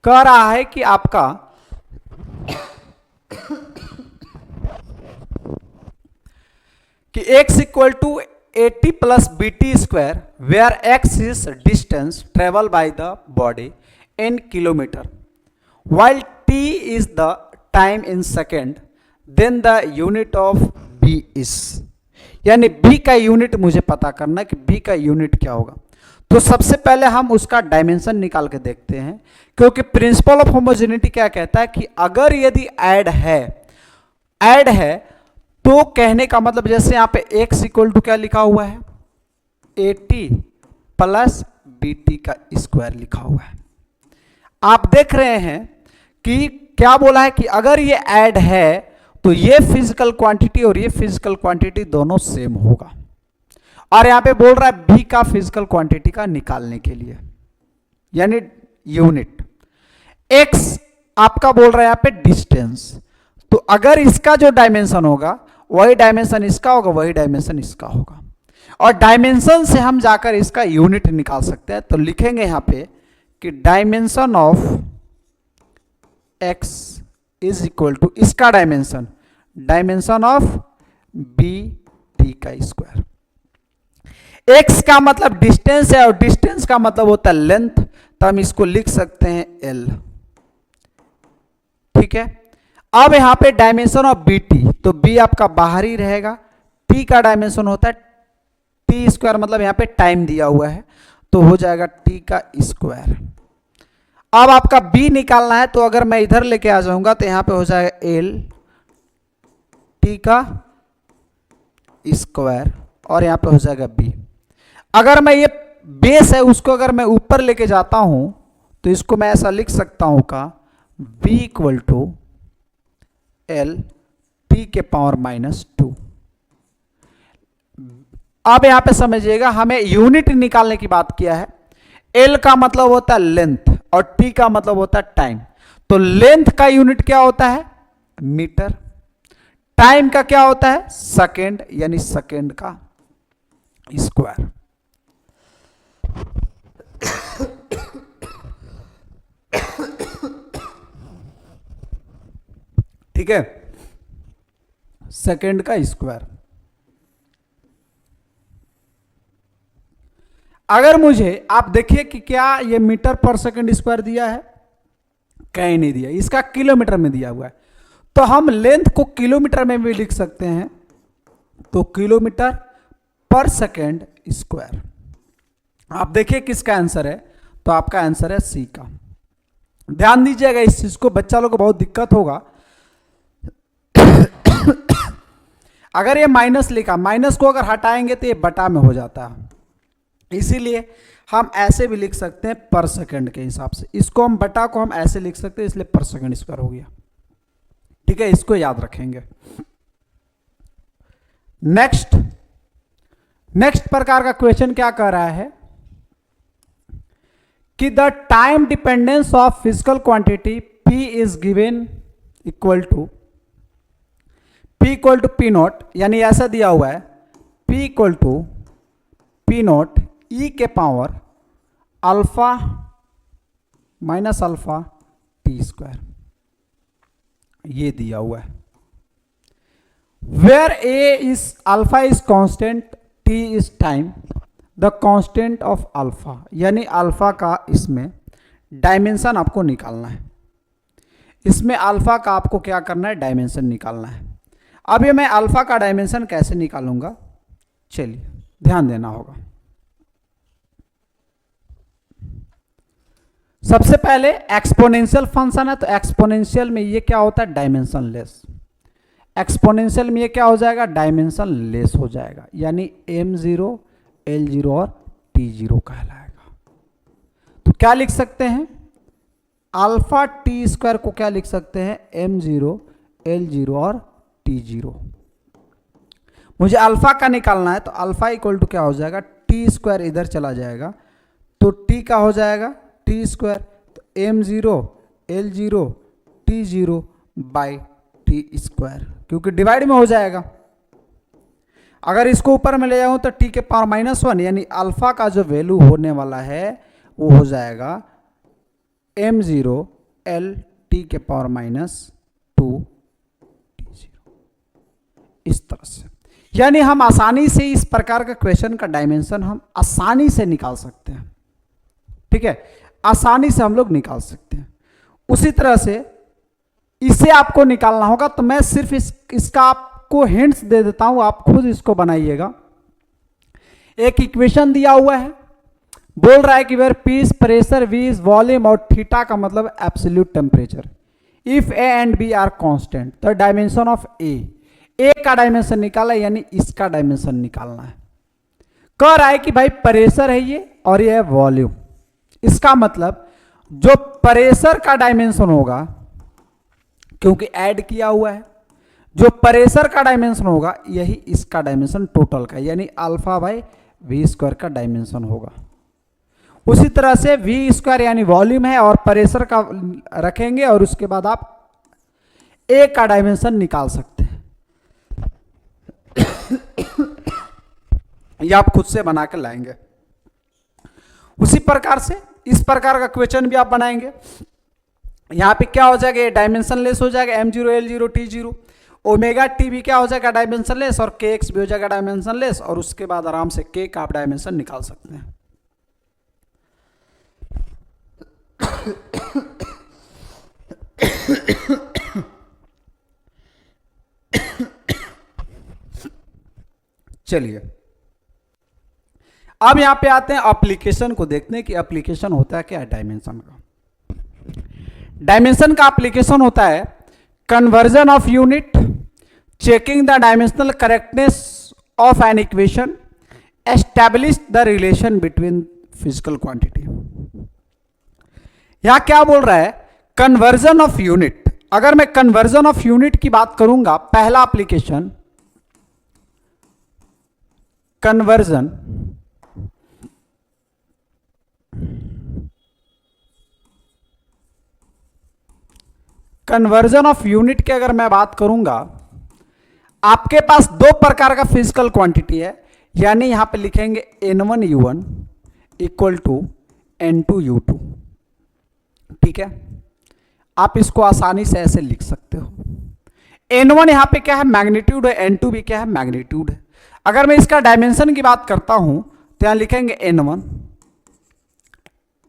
कह रहा है कि आपका कि x equal to 80 plus b t square, where x is distance travel by the body in kilometer, while t is the time in second, then the unit of b is, यानी b का unit मुझे पता करना कि b का unit क्या होगा। तो सबसे पहले हम उसका डायमेंशन निकाल के देखते हैं, क्योंकि प्रिंसिपल ऑफ होमोजेनिटी क्या कहता है कि अगर यदि ऐड है तो कहने का मतलब, जैसे यहां पे x इक्वल टू क्या लिखा हुआ है, 80 प्लस बी टी का स्क्वायर लिखा हुआ है। आप देख रहे हैं कि क्या बोला है कि अगर ये ऐड है तो ये फिजिकल क्वांटिटी और ये फिजिकल क्वांटिटी दोनों सेम होगा। और यहां पे बोल रहा है b का फिजिकल क्वांटिटी का निकालने के लिए, यानी यूनिट। x आपका बोल रहा है यहां पे डिस्टेंस, तो अगर इसका जो डायमेंशन होगा वही डायमेंशन इसका होगा, वही डायमेंशन इसका होगा, और डायमेंशन से हम जाकर इसका यूनिट निकाल सकते हैं। तो लिखेंगे यहां पे कि dimension of x is equal to इसका डायमेंशन ऑफ बी टी का स्क्वायर। x का मतलब डिस्टेंस है और डिस्टेंस का मतलब होता है लेंथ, तो हम इसको लिख सकते हैं l। ठीक है, अब यहां पे डायमेंशन ऑफ बी टी, तो b आपका बाहर ही रहेगा, t का डायमेंशन होता है टी स्क्वायर, मतलब यहां पे टाइम दिया हुआ है, तो हो जाएगा t का स्क्वायर। अब आपका b निकालना है, तो अगर मैं इधर लेके आ जाऊंगा तो यहां पे हो जाएगा l t का स्क्वायर और यहां पे हो जाएगा b। अगर मैं ये बेस है उसको अगर मैं ऊपर लेके जाता हूं तो इसको मैं ऐसा लिख सकता हूं का b equal to L T के पावर -2। अब यहां पे समझिएगा, हमें यूनिट निकालने की बात किया है। एल का मतलब होता है लेंथ और टी का मतलब होता है टाइम। तो लेंथ का यूनिट क्या होता है, मीटर। टाइम का क्या होता है, सेकेंड, यानी सेकेंड का स्क्वायर। ठीक है, सेकेंड का स्क्वायर। अगर मुझे, आप देखिए कि क्या ये मीटर पर सेकेंड स्क्वायर दिया है, कहीं नहीं दिया, इसका किलोमीटर में दिया हुआ है। तो हम लेंथ को किलोमीटर में भी लिख सकते हैं, तो किलोमीटर पर सेकेंड स्क्वायर। आप देखिए किसका आंसर है, तो आपका आंसर है सी का। ध्यान दीजिएगा इस चीज को, बच्चा लोग को बहुत दिक्कत होगा अगर ये माइनस लिखा, माइनस को अगर हटाएंगे तो ये बटा में हो जाता है, इसीलिए हम ऐसे भी लिख सकते हैं पर सेकंड के हिसाब से। इसको हम बटा को हम ऐसे लिख सकते हैं, इसलिए पर सेकंड स्क्वायर हो गया। ठीक है, इसको याद रखेंगे। नेक्स्ट प्रकार का क्वेश्चन क्या कह रहा है कि the time dependence of physical quantity P is given equal to P naught, यानी ऐसा दिया हुआ है P नोट E के power alpha minus alpha t square, ये दिया हुआ है। Where A is alpha is constant, T is time, the constant of alpha, यानी अल्फा का इसमें डायमेंशन आपको निकालना है। इसमें अल्फा का आपको क्या करना है, डायमेंशन निकालना है। अब ये मैं अल्फा का डायमेंशन कैसे निकालूंगा, चलिए ध्यान देना होगा। सबसे पहले एक्सपोनेंशियल फंक्शन है, तो एक्सपोनेंशियल में ये क्या होता है, डायमेंशन लेस। एक्सपोनेंशियल में ये क्या हो जाएगा, डायमेंशन लेस हो जाएगा, यानी m0 L0 और T0 कहलाएगा। तो क्या लिख सकते हैं, अल्फा टी स्क्वायर को क्या लिख सकते हैं, m0 L0 और T0। मुझे अल्फा का निकालना है, तो अल्फा इक्वल टू क्या हो जाएगा, टी स्क्वायर इधर चला जाएगा, तो टी का हो जाएगा टी स्क्वायर, तो m0 L0 T0 by T square, क्योंकि डिवाइड में हो जाएगा। अगर इसको ऊपर में ले जाऊं तो टी के पावर -1, यानी अल्फा का जो वैल्यू होने वाला है वो हो जाएगा m0 L टी के पावर -2 T0, इस तरह से। यानी हम आसानी से इस प्रकार का क्वेश्चन का डायमेंशन हम आसानी से निकाल सकते हैं। ठीक है, आसानी से हम लोग निकाल सकते हैं। उसी तरह से इसे आपको निकालना होगा, तो मैं सिर्फ इसका आपको हिंट्स दे देता हूं, आप खुद इसको बनाइएगा। एक इक्वेशन दिया हुआ है, बोल रहा है कि where P is pressure, V is volume और थीटा का मतलब absolute temperature. If A and B are constant, the dimension of A का डायमेंशन निकाला, यानी इसका डायमेंशन निकालना है। कह रहा है कि भाई प्रेशर है ये और ये है वॉल्यूम। इसका मतलब जो प्रेशर का डायमेंशन होगा, क्योंकि ऐड किया हुआ है, जो प्रेशर का डायमेंशन होगा यही इसका डायमेंशन टोटल का, यानी अल्फा बाई वी स्क्वायर का डायमेंशन होगा। उसी तरह से वी स्क्वायर यानी वॉल्यूम है और प्रेशर का रखेंगे, और उसके बाद आप ए का डायमेंशन निकाल सकते हैं। ये आप खुद से बना कर लाएंगे। उसी प्रकार से इस प्रकार का क्वेश्चन भी आप बनाएंगे। यहां पे क्या हो जाएगा, ये डायमेंशन लेस हो जाएगा, m0 L0 T0, omega T भी क्या हो जाएगा, डायमेंशन लेस, और kx भी हो जाएगा डायमेंशन लेस, और उसके बाद आराम से k का आप डायमेंशन निकाल सकते हैं। चलिए अब यहां पे आते हैं एप्लीकेशन को देखने की। एप्लीकेशन होता है क्या है डायमेंशन का। डायमेंशन का एप्लीकेशन होता है conversion of unit, checking the dimensional correctness of an equation, establish the relation between physical quantity. यहां क्या बोल रहा है, कन्वर्जन ऑफ यूनिट। अगर मैं कन्वर्जन ऑफ यूनिट की बात करूंगा, पहला एप्लीकेशन कन्वर्जन ऑफ यूनिट की अगर मैं बात करूंगा, आपके पास दो प्रकार का फिजिकल क्वांटिटी है, यानी यहां पे लिखेंगे n1u1 इक्वल टू n2u2। ठीक है, आप इसको आसानी से ऐसे लिख सकते हो। n1 यहां पे क्या है, मैग्नीट्यूड है, n2 भी क्या है, मैग्नीट्यूड है। अगर मैं इसका डायमेंशन की बात करता हूं तो यहां लिखेंगे n1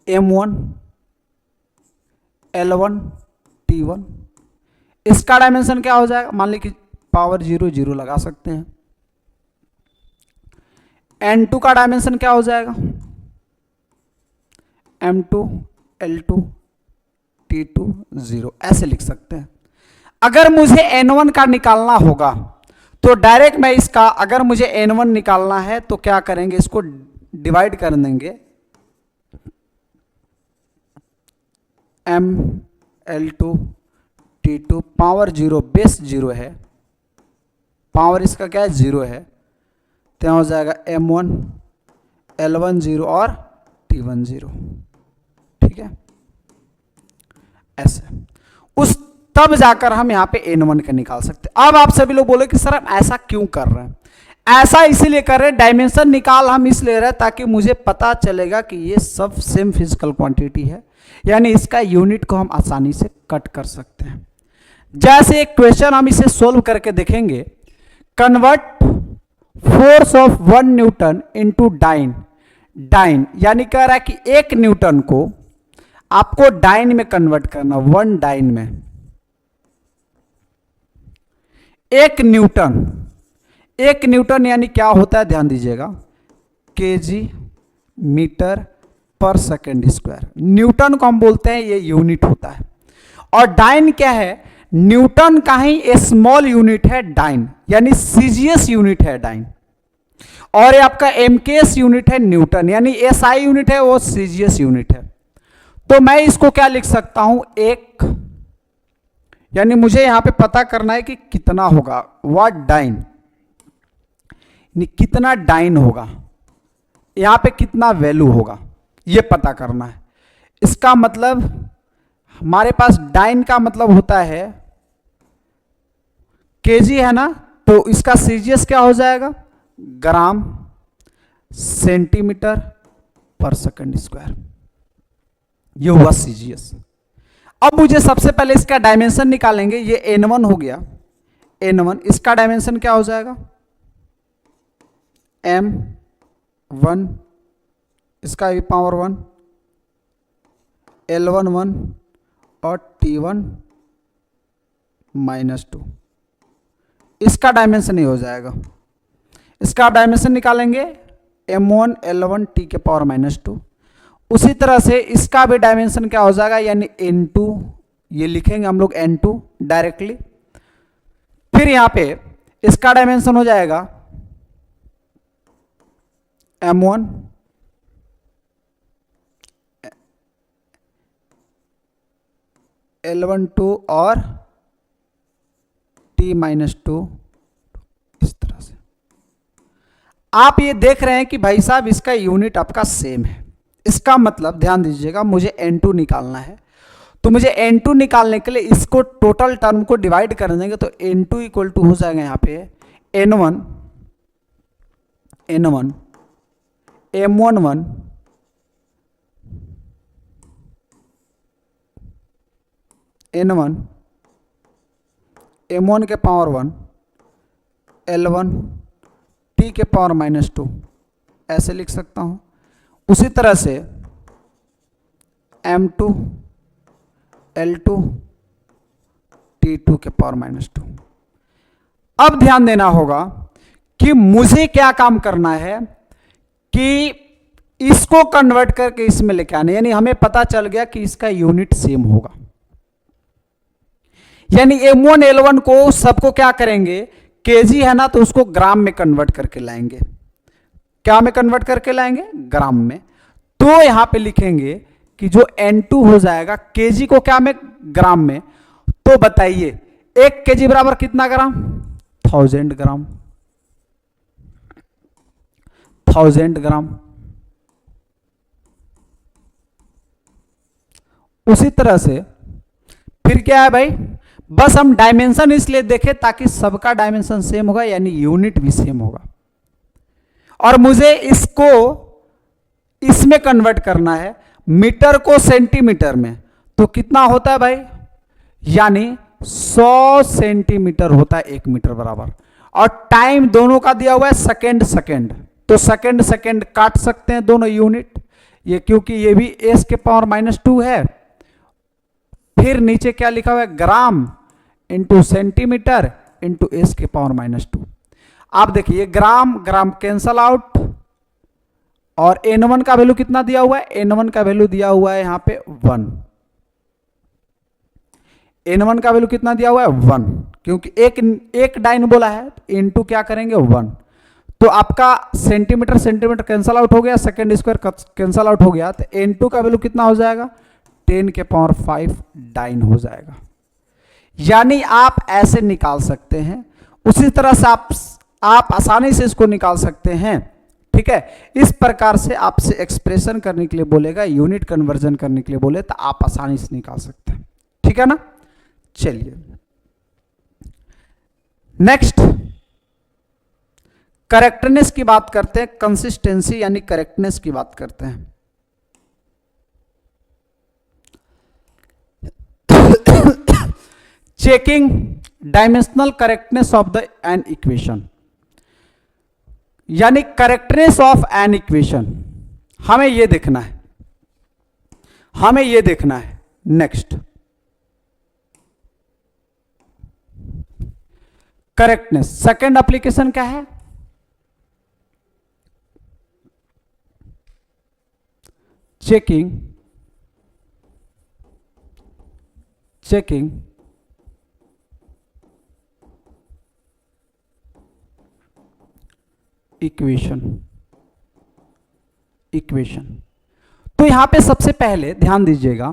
m1 L1 T1। इसका डायमेंशन क्या हो जाएगा, मान ली कि पावर 0 0 लगा सकते हैं। N2 का डायमेंशन क्या हो जाएगा, M2 L2 T2 0, ऐसे लिख सकते हैं। अगर मुझे N1 का निकालना होगा तो डायरेक्ट मैं इसका, अगर मुझे N1 निकालना है तो क्या करेंगे, इसको डिवाइड कर देंगे, M L2 T2, power 0 base 0 है, पावर इसका क्या है 0 है, तो यहाँ हो जाएगा M1 L1 0 और T1 0। ठीक है, ऐसे उस तब जाकर हम यहाँ पे N1 का निकाल सकते हैं। अब आप सभी लोग बोले कि सर हम ऐसा क्यों कर रहे हैं, ऐसा इसीलिए कर रहे हैं, डायमेंशन निकाल हम इसलिए रहे ताकि मुझे पता चलेगा कि ये सब सेम फिजिकल क्वांटिटी है, यानी इसका यूनिट को हम आसानी से कट कर सकते हैं। जैसे एक क्वेश्चन हम इसे सोल्व करके देखेंगे, convert force of 1 newton into dyne. Dyne यानी कह रहा है कि 1 न्यूटन को आपको डाइन में कन्वर्ट करना, 1 डाइन में। 1 न्यूटन यानी क्या होता है, ध्यान दीजिएगा, केजी मीटर पर सेकेंड स्क्वायर। न्यूटन को हम बोलते हैं ये यूनिट होता है। और डाइन क्या है, न्यूटन का ही स्मॉल यूनिट है डाइन, यानी सीजीएस यूनिट है डाइन। और ये आपका एमकेएस यूनिट है न्यूटन, यानी एसआई यूनिट है वो सीजीएस यूनिट है। तो मैं इसको क्या लिख सकता हूं, 1, यानी मुझे यहां पे पता करना है कि कितना होगा, व्हाट डाइन, कितना डाइन होगा, यहां पे कितना वैल्यू होगा, ये पता करना है। इसका मतलब हमारे पास डाइन का मतलब होता है केजी है ना, तो इसका सीजीएस क्या हो जाएगा, ग्राम सेंटीमीटर पर सेकंड स्क्वायर, ये हुआ सीजीएस। अब मुझे सबसे पहले इसका डायमेंशन निकालेंगे, ये N1 हो गया, N1, इसका डायमेंशन क्या हो जाएगा, M1, इसका भी पावर 1, L1 1 और T1 -2, इसका डायमेंशन ही हो जाएगा। इसका डायमेंशन निकालेंगे M1 L1 T के पावर -2। उसी तरह से इसका भी डायमेंशन क्या हो जाएगा, यानी N2, ये लिखेंगे हम लोग N2 डायरेक्टली। फिर यहां पे इसका डायमेंशन हो जाएगा M1 L1 2 और T -2, इस तरह से। आप ये देख रहे हैं कि भाई साहब इसका यूनिट आपका सेम है। इसका मतलब ध्यान दीजिएगा, मुझे N2 निकालना है, तो मुझे N2 निकालने के लिए इसको टोटल टर्म को डिवाइड कर देंगे, तो N2 इक्वल टू हो जाएगा यहाँ पे N1 M11 N1 M1 के पावर 1 L1 T के पावर -2, ऐसे लिख सकता हूं। उसी तरह से M2 L2 T2 के पावर -2। अब ध्यान देना होगा कि मुझे क्या काम करना है कि इसको कन्वर्ट करके इसमें लेके आने, यानी हमें पता चल गया कि इसका यूनिट सेम होगा, यानी M1 L1 को सबको क्या करेंगे, केजी है ना, तो उसको ग्राम में कन्वर्ट करके लाएंगे। क्या में कन्वर्ट करके लाएंगे, ग्राम में। तो यहां पे लिखेंगे कि जो N2 हो जाएगा, केजी को क्या में, ग्राम में। तो बताइए 1 केजी बराबर कितना ग्राम, 1000 ग्राम, 1000 ग्राम। उसी तरह से फिर क्या है भाई, बस हम डायमेंशन इसलिए देखें ताकि सबका डायमेंशन सेम होगा, यानी यूनिट भी सेम होगा। और मुझे इसको इसमें कन्वर्ट करना है, मीटर को सेंटीमीटर में, तो कितना होता है भाई, यानी 100 सेंटीमीटर होता है 1 मीटर बराबर। और टाइम दोनों का दिया हुआ है सेकेंड सेकेंड, तो सेकेंड सेकेंड काट सकते हैं दोनों यूनिट, ये क्योंकि ये भी s के पावर -2 है फिर नीचे क्या लिखा हुआ है, gram into centimetre into S के पावर -2। आप देखिए ग्राम ग्राम कैंसल आउट, और n1 का वैल्यू कितना दिया हुआ है, n1 का वैल्यू दिया हुआ है यहां पे 1। n1 का वैल्यू कितना दिया हुआ है 1, क्योंकि एक डाइन बोला है, इनटू क्या करेंगे 1। तो आपका सेंटीमीटर सेंटीमीटर कैंसल आउट हो गया, सेकेंड स्क्वायर कैंसल आउट हो गया, तो n2 का वैल्यू कितना हो जाएगा 10 के पावर 5 डाइन हो जाएगा। यानी आप ऐसे निकाल सकते हैं, उसी तरह से आप आसानी से इसको निकाल सकते हैं। ठीक है, इस प्रकार से आपसे एक्सप्रेशन करने के लिए बोलेगा, यूनिट कन्वर्जन करने के लिए बोले तो आप आसानी से निकाल सकते हैं। ठीक है ना, चलिए नेक्स्ट करेक्टनेस की बात करते हैं, कंसिस्टेंसी यानी करेक्टनेस की बात करते हैं। Checking dimensional correctness of the an equation, यानी करेक्टनेस ऑफ एन इक्वेशन हमें यह देखना है, हमें यह देखना है। नेक्स्ट करेक्टनेस, सेकेंड एप्लीकेशन क्या है, चेकिंग इक्वेशन। तो यहां पे सबसे पहले ध्यान दीजिएगा,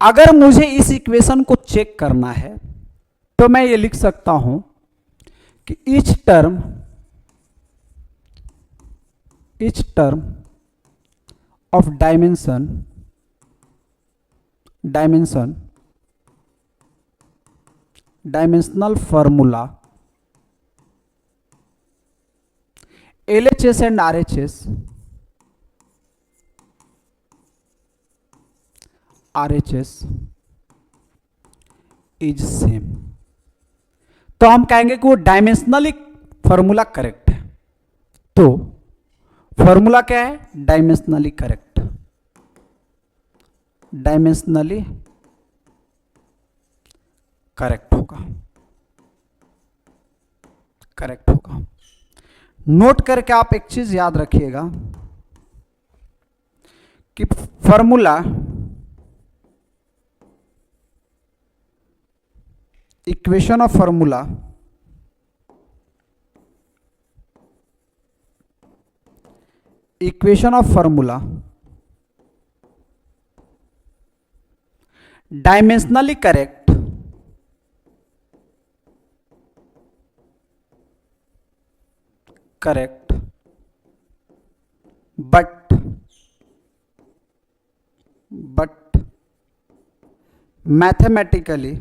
अगर मुझे इस इक्वेशन को चेक करना है तो मैं ये लिख सकता हूं कि each term of dimensional formula LHS and RHS is same. तो हम कहेंगे कि वो डायमेंशनली फॉर्मूला करेक्ट है। तो फॉर्मूला क्या है, डायमेंशनली करेक्ट, डायमेंशनली करेक्ट होगा, करेक्ट होगा। नोट करके आप एक चीज याद रखिएगा कि formula equation of formula dimensionally correct but mathematically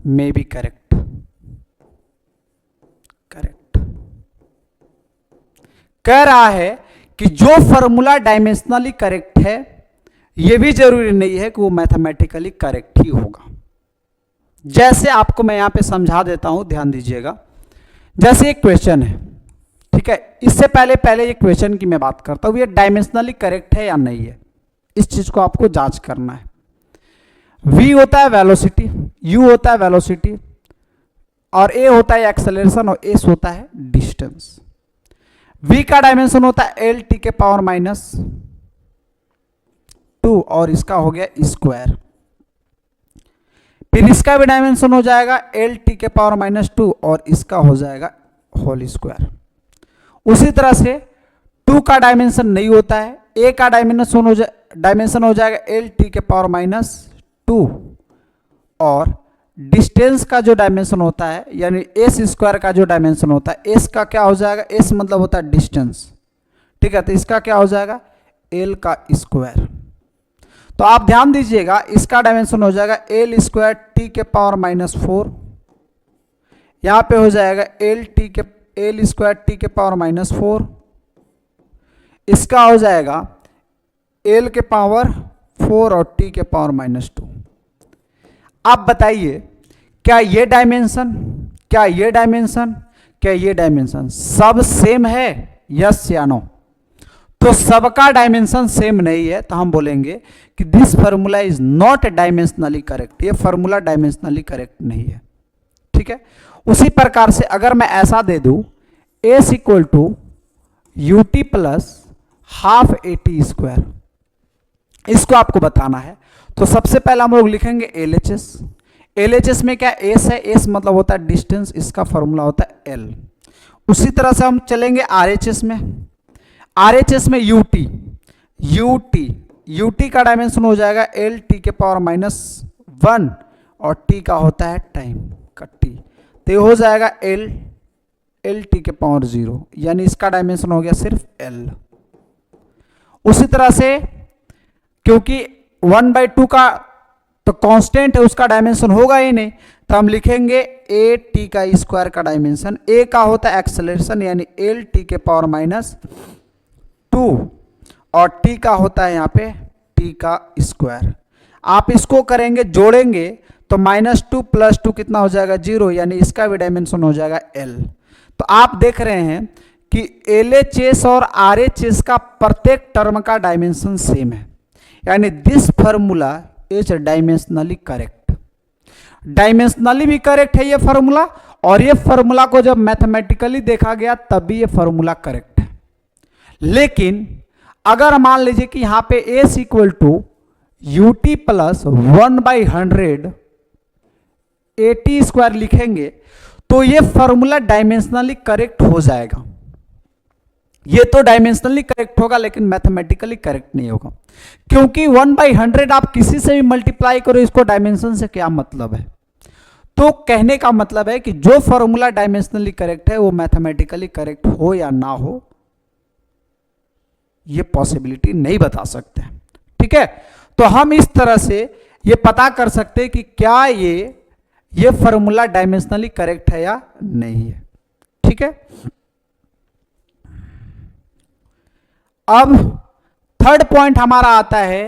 may be correct। कह रहा है कि जो फॉर्मूला डायमेंशनली करेक्ट है यह भी जरूरी नहीं है कि वो मैथमेटिकली करेक्ट ही होगा। जैसे आपको मैं यहां पे समझा देता हूं, ध्यान दीजिएगा। जैसे एक क्वेश्चन है, ठीक है, इससे पहले ये क्वेश्चन की मैं बात करता हूं, ये डायमेंशनली करेक्ट है या नहीं है, इस चीज को आपको जांच करना है। v होता है वेलोसिटी, u होता है वेलोसिटी, और a होता है एक्सेलरेशन, और s होता है डिस्टेंस। v का डायमेंशन होता है l t के पावर -2, और इसका हो गया स्क्वायर। फिर इसका भी डायमेंशन हो जाएगा एल टी के पावर -2, और इसका हो जाएगा होल स्क्वायर। उसी तरह से 2 का डायमेंशन नहीं होता है, ए का डायमेंशन हो जाएगा एल टी के पावर -2, और डिस्टेंस का जो डायमेंशन होता है यानी एस स्क्वायर का जो डायमेंशन होता है, एस का क्या हो जाएगा, एस मतलब होता है डिस्टेंस। ठीक है, तो इसका क्या हो जाएगा एल का स्क्वायर। तो आप ध्यान दीजिएगा, इसका डायमेंशन हो जाएगा एल स्क्वायर टी के पावर -4, यहां पे हो जाएगा एल स्क्वायर टी के पावर -4, इसका हो जाएगा एल के पावर 4 और टी के पावर -2। आप बताइए क्या ये डायमेंशन सब सेम है, यस या नो? तो सबका डायमेंशन सेम नहीं है, तो हम बोलेंगे कि this formula is not dimensionally correct, ये फॉर्मूला डायमेंशनली करेक्ट नहीं है। ठीक है, उसी प्रकार से अगर मैं ऐसा दे दूं s equal to u t plus half a t square, इसको आपको बताना है। तो सबसे पहला हम लोग लिखेंगे L H S. L H S में क्या एस है, एस मतलब होता है डिस्टेंस, इसका फॉर्मूला होता है एल। उसी तरह से हम चलेंगे आर एच एस में। आर एच एस में U T, U T, U T का डायमेंशन हो जाएगा एल टी के पावर -1 और टी का होता है टाइम का टी, तो ये हो जाएगा एल एल टी के पावर 0, यानी इसका डायमेंशन हो गया सिर्फ एल। उसी तरह से क्योंकि 1/2 का तो कांस्टेंट है, उसका डायमेंशन होगा ही नहीं, तो हम लिखेंगे ए टी का स्क्वायर का डायमेंशन, ए का होता है एक्सेलरेशन यानी एल टी के पावर -2 और टी का होता है यहाँ पे टी का स्क्वायर। आप इसको करेंगे जोड़ेंगे तो -2 + 2 कितना हो जाएगा 0, यानी इसका भी डायमेंशन हो जाएगा एल। तो आप देख रहे हैं कि एल एच एस और आर एच एस का प्रत्येक टर्म का डायमेंशन सेम है, यानी this formula is dimensionally correct. Dimensionally भी करेक्ट है ये फॉर्मूला, और ये फॉर्मूला को जब मैथमेटिकली देखा गया तब भी ये फॉर्मूला करेक्ट है। लेकिन अगर मान लीजिए कि यहां पे s equal to u t plus 1/100 a t square लिखेंगे तो ये फॉर्मूला डायमेंशनली करेक्ट हो जाएगा। ये तो डायमेंशनली करेक्ट होगा लेकिन मैथमेटिकली करेक्ट नहीं होगा, क्योंकि 1/100 आप किसी से भी मल्टीप्लाई करो, इसको डायमेंशन से क्या मतलब है। तो कहने का मतलब है कि जो फॉर्मूला डायमेंशनली करेक्ट है वो मैथमेटिकली करेक्ट हो या ना हो, ये पॉसिबिलिटी नहीं बता सकते। ठीक है, तो हम इस तरह से ये पता कर सकते हैं कि क्या ये फॉर्मूला डायमेंशनली करेक्ट है या नहीं है। ठीक है, अब थर्ड पॉइंट हमारा आता है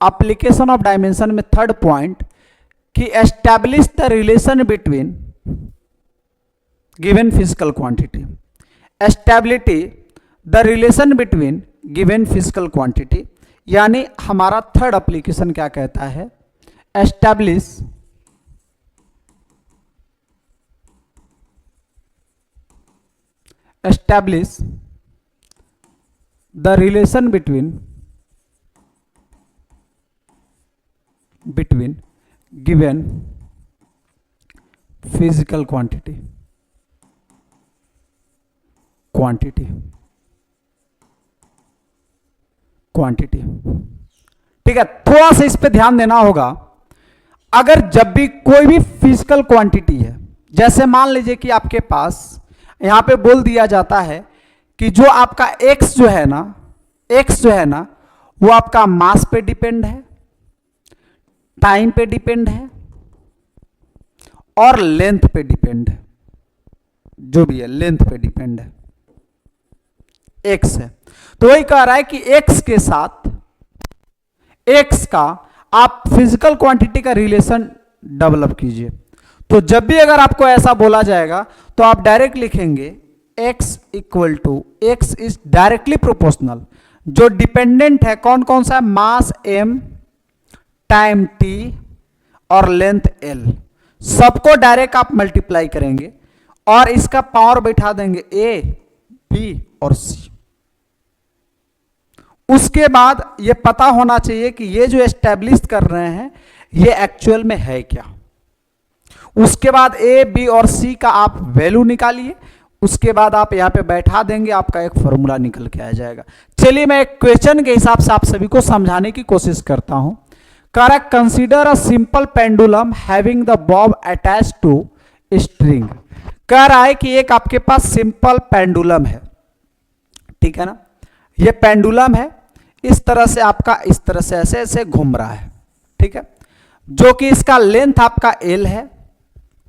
एप्लीकेशन ऑफ डायमेंशन में। थर्ड पॉइंट कि establish the relation between given physical quantity. Establish the relation between given physical quantity, यानी हमारा थर्ड एप्लीकेशन क्या कहता है, establish the relation between given physical quantity ठीक है, थोड़ा सा इस पे ध्यान देना होगा। अगर जब भी कोई भी फिजिकल क्वांटिटी है, जैसे मान लीजिए कि आपके पास यहां पे बोल दिया जाता है कि जो आपका x जो है ना वो आपका मास पे डिपेंड है, टाइम पे डिपेंड है और लेंथ पे डिपेंड है, जो भी है लेंथ पे डिपेंड है, x है। तो वही कह रहा है कि x के साथ x का आप फिजिकल क्वांटिटी का रिलेशन डेवलप कीजिए। तो जब भी अगर आपको ऐसा बोला जाएगा तो आप डायरेक्ट लिखेंगे x equal to x is directly proportional, जो डिपेंडेंट है कौन कौन सा है, मास m, टाइम t और लेंथ l, सबको डायरेक्ट आप मल्टीप्लाई करेंगे और इसका पावर बैठा देंगे a, b और c। उसके बाद ये पता होना चाहिए कि ये जो एस्टैब्लिश कर रहे हैं ये एक्चुअल में है क्या। उसके बाद a, b और c का आप वैल्यू निकालिए, उसके बाद आप यहां पे बैठा देंगे, आपका एक फॉर्मूला निकल के आ जाएगा। चलिए मैं एक क्वेश्चन के हिसाब से आप सभी को समझाने की कोशिश करता हूं। Correct, consider a simple pendulum having the bob attached to string. कह रहा है कि एक आपके पास सिंपल पेंडुलम है, ठीक है ना, ये पेंडुलम है, इस तरह से आपका इस तरह से ऐसे ऐसे घूम रहा है, ठीक है, जो कि इसका लेंथ आपका l है,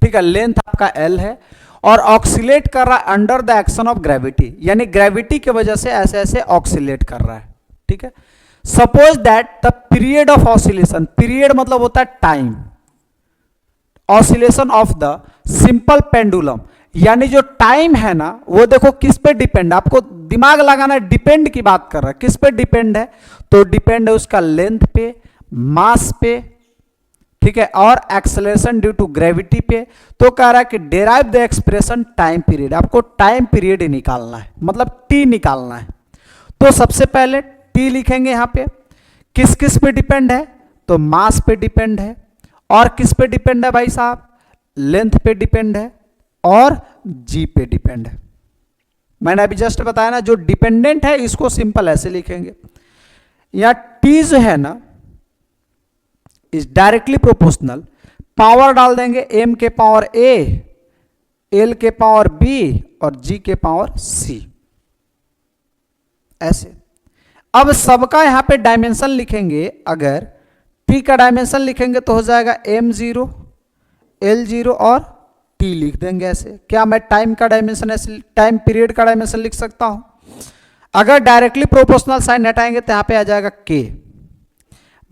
ठीक है, लेंथ आपका l है और ऑक्सीलेट कर रहा है under the action of gravity, यानी ग्रेविटी की वजह से ऐसे ऐसे ऑक्सीलेट कर रहा है, ठीक है। Suppose that the period of oscillation, period मतलब होता है time, oscillation of the simple pendulum, यानी जो टाइम है ना वो देखो किस पे डिपेंड, आपको दिमाग लगाना है, डिपेंड की बात कर रहा है, किस पे डिपेंड है, तो डिपेंड है उसका लेंथ पे, मास पे, ठीक है, और एक्सेलरेशन ड्यू टू ग्रेविटी पे। तो कह रहा है कि derive the expression time period, आपको टाइम पीरियड निकालना है, मतलब टी निकालना है। तो सबसे पहले टी लिखेंगे यहां पे, किस किस पे डिपेंड है, तो मास पे डिपेंड है, और किस पे डिपेंड है भाई साहब, लेंथ पे डिपेंड है, और जी पे डिपेंड है। मैंने अभी जस्ट बताया ना, जो डिपेंडेंट है इसको सिंपल ऐसे लिखेंगे, या टी जो है ना इज डायरेक्टली प्रोपोर्शनल, पावर डाल देंगे m के पावर a, l के पावर b और g के पावर c, ऐसे। अब सबका यहां पे डायमेंशन लिखेंगे, अगर t का डायमेंशन लिखेंगे तो हो जाएगा m0, l0 और t लिख देंगे ऐसे। क्या मैं टाइम का डायमेंशन ऐसे, टाइम पीरियड का डायमेंशन लिख सकता हूं? अगर डायरेक्टली प्रोपोर्शनल साइन हटाएंगे तो यहां पे आ जाएगा k।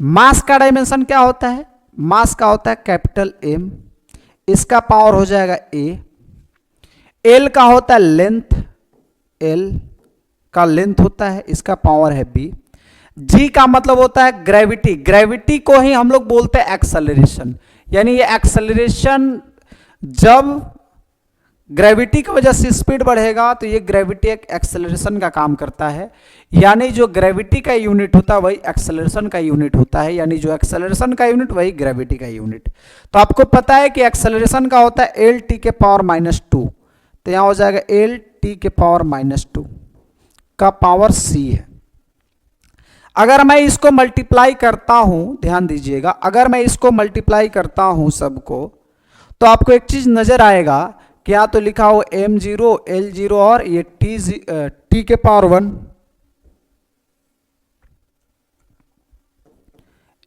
मास का डायमेंशन क्या होता है, मास का होता है कैपिटल M, इसका पावर हो जाएगा A। L का होता है लेंथ, L का लेंथ होता है, इसका पावर है B। G का मतलब होता है ग्रेविटी, ग्रेविटी को ही हम लोग बोलते हैं एक्सेलरेशन, यानी ये एक्सेलरेशन जब ग्रेविटी की वजह से स्पीड बढ़ेगा तो ये ग्रेविटी एक एक्सेलरेशन का काम करता है, यानी जो ग्रेविटी का यूनिट होता है वही एक्सेलरेशन का यूनिट होता है, यानी जो एक्सेलरेशन का यूनिट वही ग्रेविटी का यूनिट। तो आपको पता है कि एक्सेलरेशन का होता है एल टी के पावर -2, तो यहां हो जाएगा एल टी के पावर -2 का पावर c है। अगर मैं इसको मल्टीप्लाई करता हूं, ध्यान दीजिएगा, अगर मैं इसको मल्टीप्लाई करता हूं सबको, तो आपको एक चीज नजर आएगा, क्या तो लिखा हो m0, l0 और ये t के पावर 1,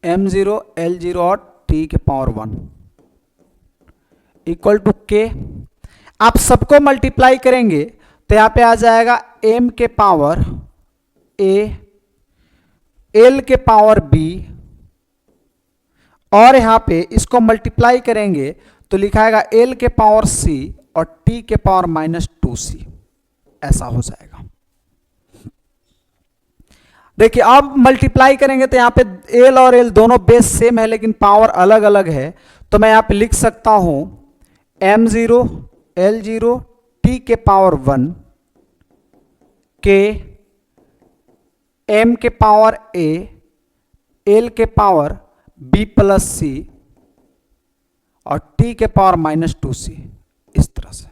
m0, l0 और t के पावर 1 इक्वल टू k। आप सबको मल्टीप्लाई करेंगे तो यहां पे आ जाएगा m के पावर a, l के पावर b, और यहां पे इसको मल्टीप्लाई करेंगे तो लिखाएगा l के पावर c और t के पावर -2c, ऐसा हो जाएगा। देखिए अब मल्टीप्लाई करेंगे तो यहां पे l और l दोनों बेस सेम है लेकिन पावर अलग अलग है, तो मैं यहां पे लिख सकता हूं m0, l0, t के पावर 1 के m के पावर a, l के पावर b प्लस c और t के पावर -2c, इस तरह से।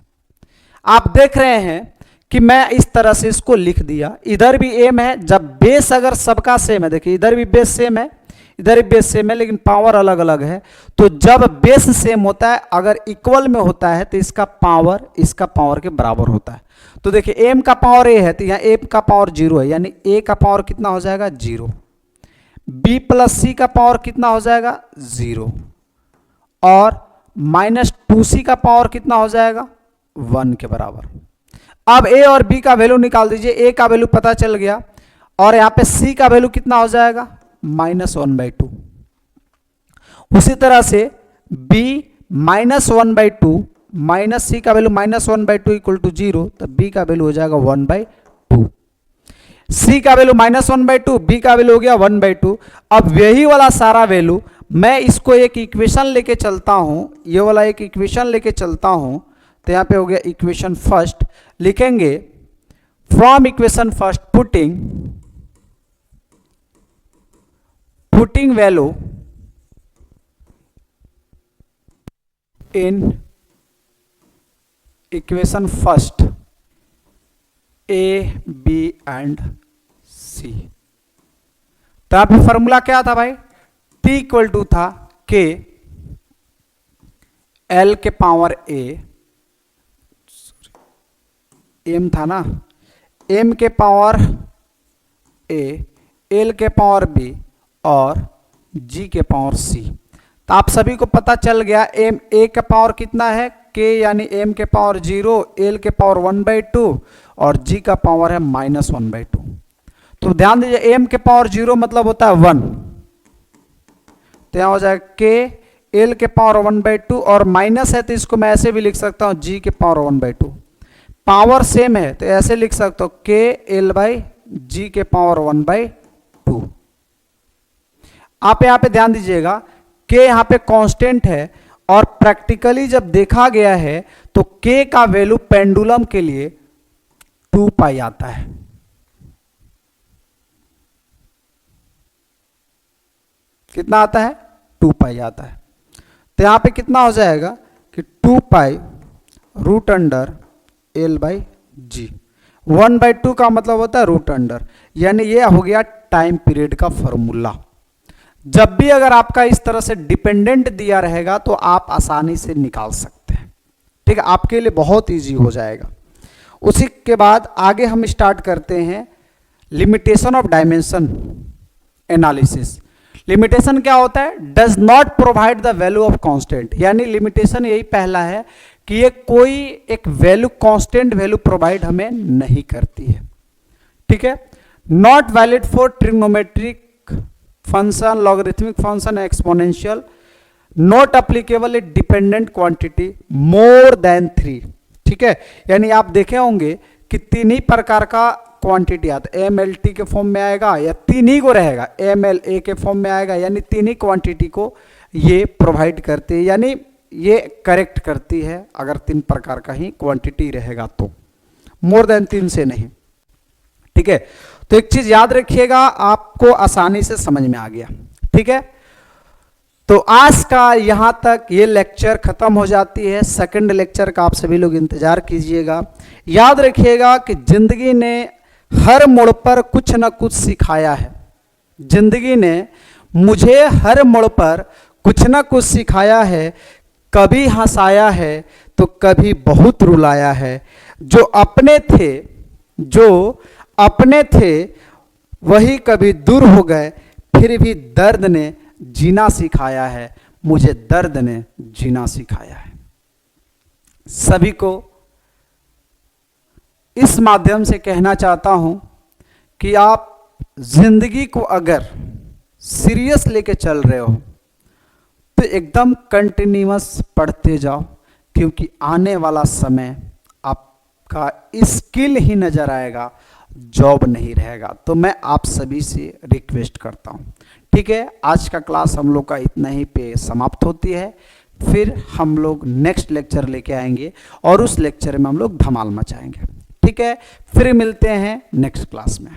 आप देख रहे हैं कि मैं इस तरह से इसको लिख दिया, इधर भी m है, जब बेस अगर सबका सेम है, देखिए इधर भी बेस सेम है, इधर भी बेस सेम है, लेकिन पावर अलग अलग है, तो जब बेस सेम होता है, अगर इक्वल में होता है तो इसका पावर के बराबर होता है। तो देखिए m का पावर a है तो यहाँ a का पावर 0 है, यानी a का पावर कितना हो जाएगा 0, b प्लस c का पावर कितना हो जाएगा 0, और -2c का पावर कितना हो जाएगा 1 के बराबर। अब a और b का वैल्यू निकाल दीजिए, a का वैल्यू पता चल गया, और यहां पे c का वैल्यू कितना हो जाएगा -1/2। उसी तरह से b -1/2 माइनस c का वैल्यू -1/2 इक्वल टू 0, तो b का वैल्यू हो जाएगा 1/2। c का वैल्यू -1/2, b का वैल्यू हो गया 1/2। अब यही वाला सारा वैल्यू मैं इसको एक इक्वेशन लेके चलता हूं, ये वाला एक इक्वेशन लेके चलता हूं, तो यहां पे हो गया इक्वेशन फर्स्ट, लिखेंगे from equation first putting value in equation first a, b and c। तो यहां पे फॉर्मूला क्या था भाई, t इक्वल टू था k l के पावर a, m था ना, m के पावर a, l के पावर b और g के पावर c। तो आप सभी को पता चल गया m a का पावर कितना है k, यानी m के पावर 0, l के पावर 1/2 और g का पावर है -1/2। तो ध्यान दीजिए m के पावर 0 मतलब होता है 1, तो यहां हो जाएगा k एल के पावर 1/2 और माइनस है तो इसको मैं ऐसे भी लिख सकता हूँ जी के पावर 1/2। पावर सेम है तो ऐसे लिख सकता हूँ के एल बाई जी के पावर 1/2। आप यहाँ पे ध्यान दीजिएगा के यहाँ पे कांस्टेंट है और प्रैक्टिकली जब देखा गया है तो के का वैल्यू पेंडुलम के लिए 2 पाई आता है। कितना आता है? 2 पाई आता है। तो यहां पे कितना हो जाएगा कि 2 pi root under L by G. 1/2 का मतलब होता है रूट अंडर, यानी ये हो गया टाइम पीरियड का फॉर्मूला। जब भी अगर आपका इस तरह से डिपेंडेंट दिया रहेगा तो आप आसानी से निकाल सकते हैं। ठीक है, आपके लिए बहुत इजी हो जाएगा। उसी के बाद आगे हम स्टार्ट करते हैं limitation of dimension analysis. Limitation क्या होता है? Does not provide the value of constant, यानी लिमिटेशन यही पहला है कि ये कोई एक वैल्यू कांस्टेंट वैल्यू प्रोवाइड हमें नहीं करती है। ठीक है, not valid for trigonometric function, logarithmic function, exponential, not applicable A dependent quantity more than 3। ठीक है, यानी आप देखे होंगे कि 3 ही प्रकार का क्वांटिटी आता है, एम एल टी के फॉर्म में आएगा या 3 ही को रहेगा, एम एल ए के फॉर्म में आएगा, यानी 3 ही क्वांटिटी को ये प्रोवाइड करती है, यानी ये करेक्ट करती है अगर 3 प्रकार का ही क्वांटिटी रहेगा तो, मोर देन 3 से नहीं। ठीक है, तो एक चीज याद रखिएगा, आपको आसानी से समझ में आ गया। ठीक है, तो आज का यहां तक ये लेक्चर खत्म हो जाती है। सेकंड लेक्चर का आप सभी लोग इंतजार कीजिएगा। याद रखिएगा कि जिंदगी ने हर मोड़ पर कुछ न कुछ सिखाया है। जिंदगी ने मुझे हर मोड़ पर कुछ न कुछ सिखाया है, कभी हंसाया है तो कभी बहुत रुलाया है। जो अपने थे वही कभी दूर हो गए, फिर भी दर्द ने जीना सिखाया है, मुझे दर्द ने जीना सिखाया है। सभी को इस माध्यम से कहना चाहता हूं कि आप जिंदगी को अगर सीरियस लेके चल रहे हो तो एकदम कंटिन्यूअस पढ़ते जाओ, क्योंकि आने वाला समय आपका स्किल ही नजर आएगा, जॉब नहीं रहेगा। तो मैं आप सभी से रिक्वेस्ट करता हूं। ठीक है, आज का क्लास हम लोग का इतना ही पे समाप्त होती है। फिर हम लोग नेक्स्ट लेक्चर लेके आएंगे और उस लेक्चर में हम लोग धमाल मचाएंगे। ठीक है, फिर मिलते हैं नेक्स्ट क्लास में।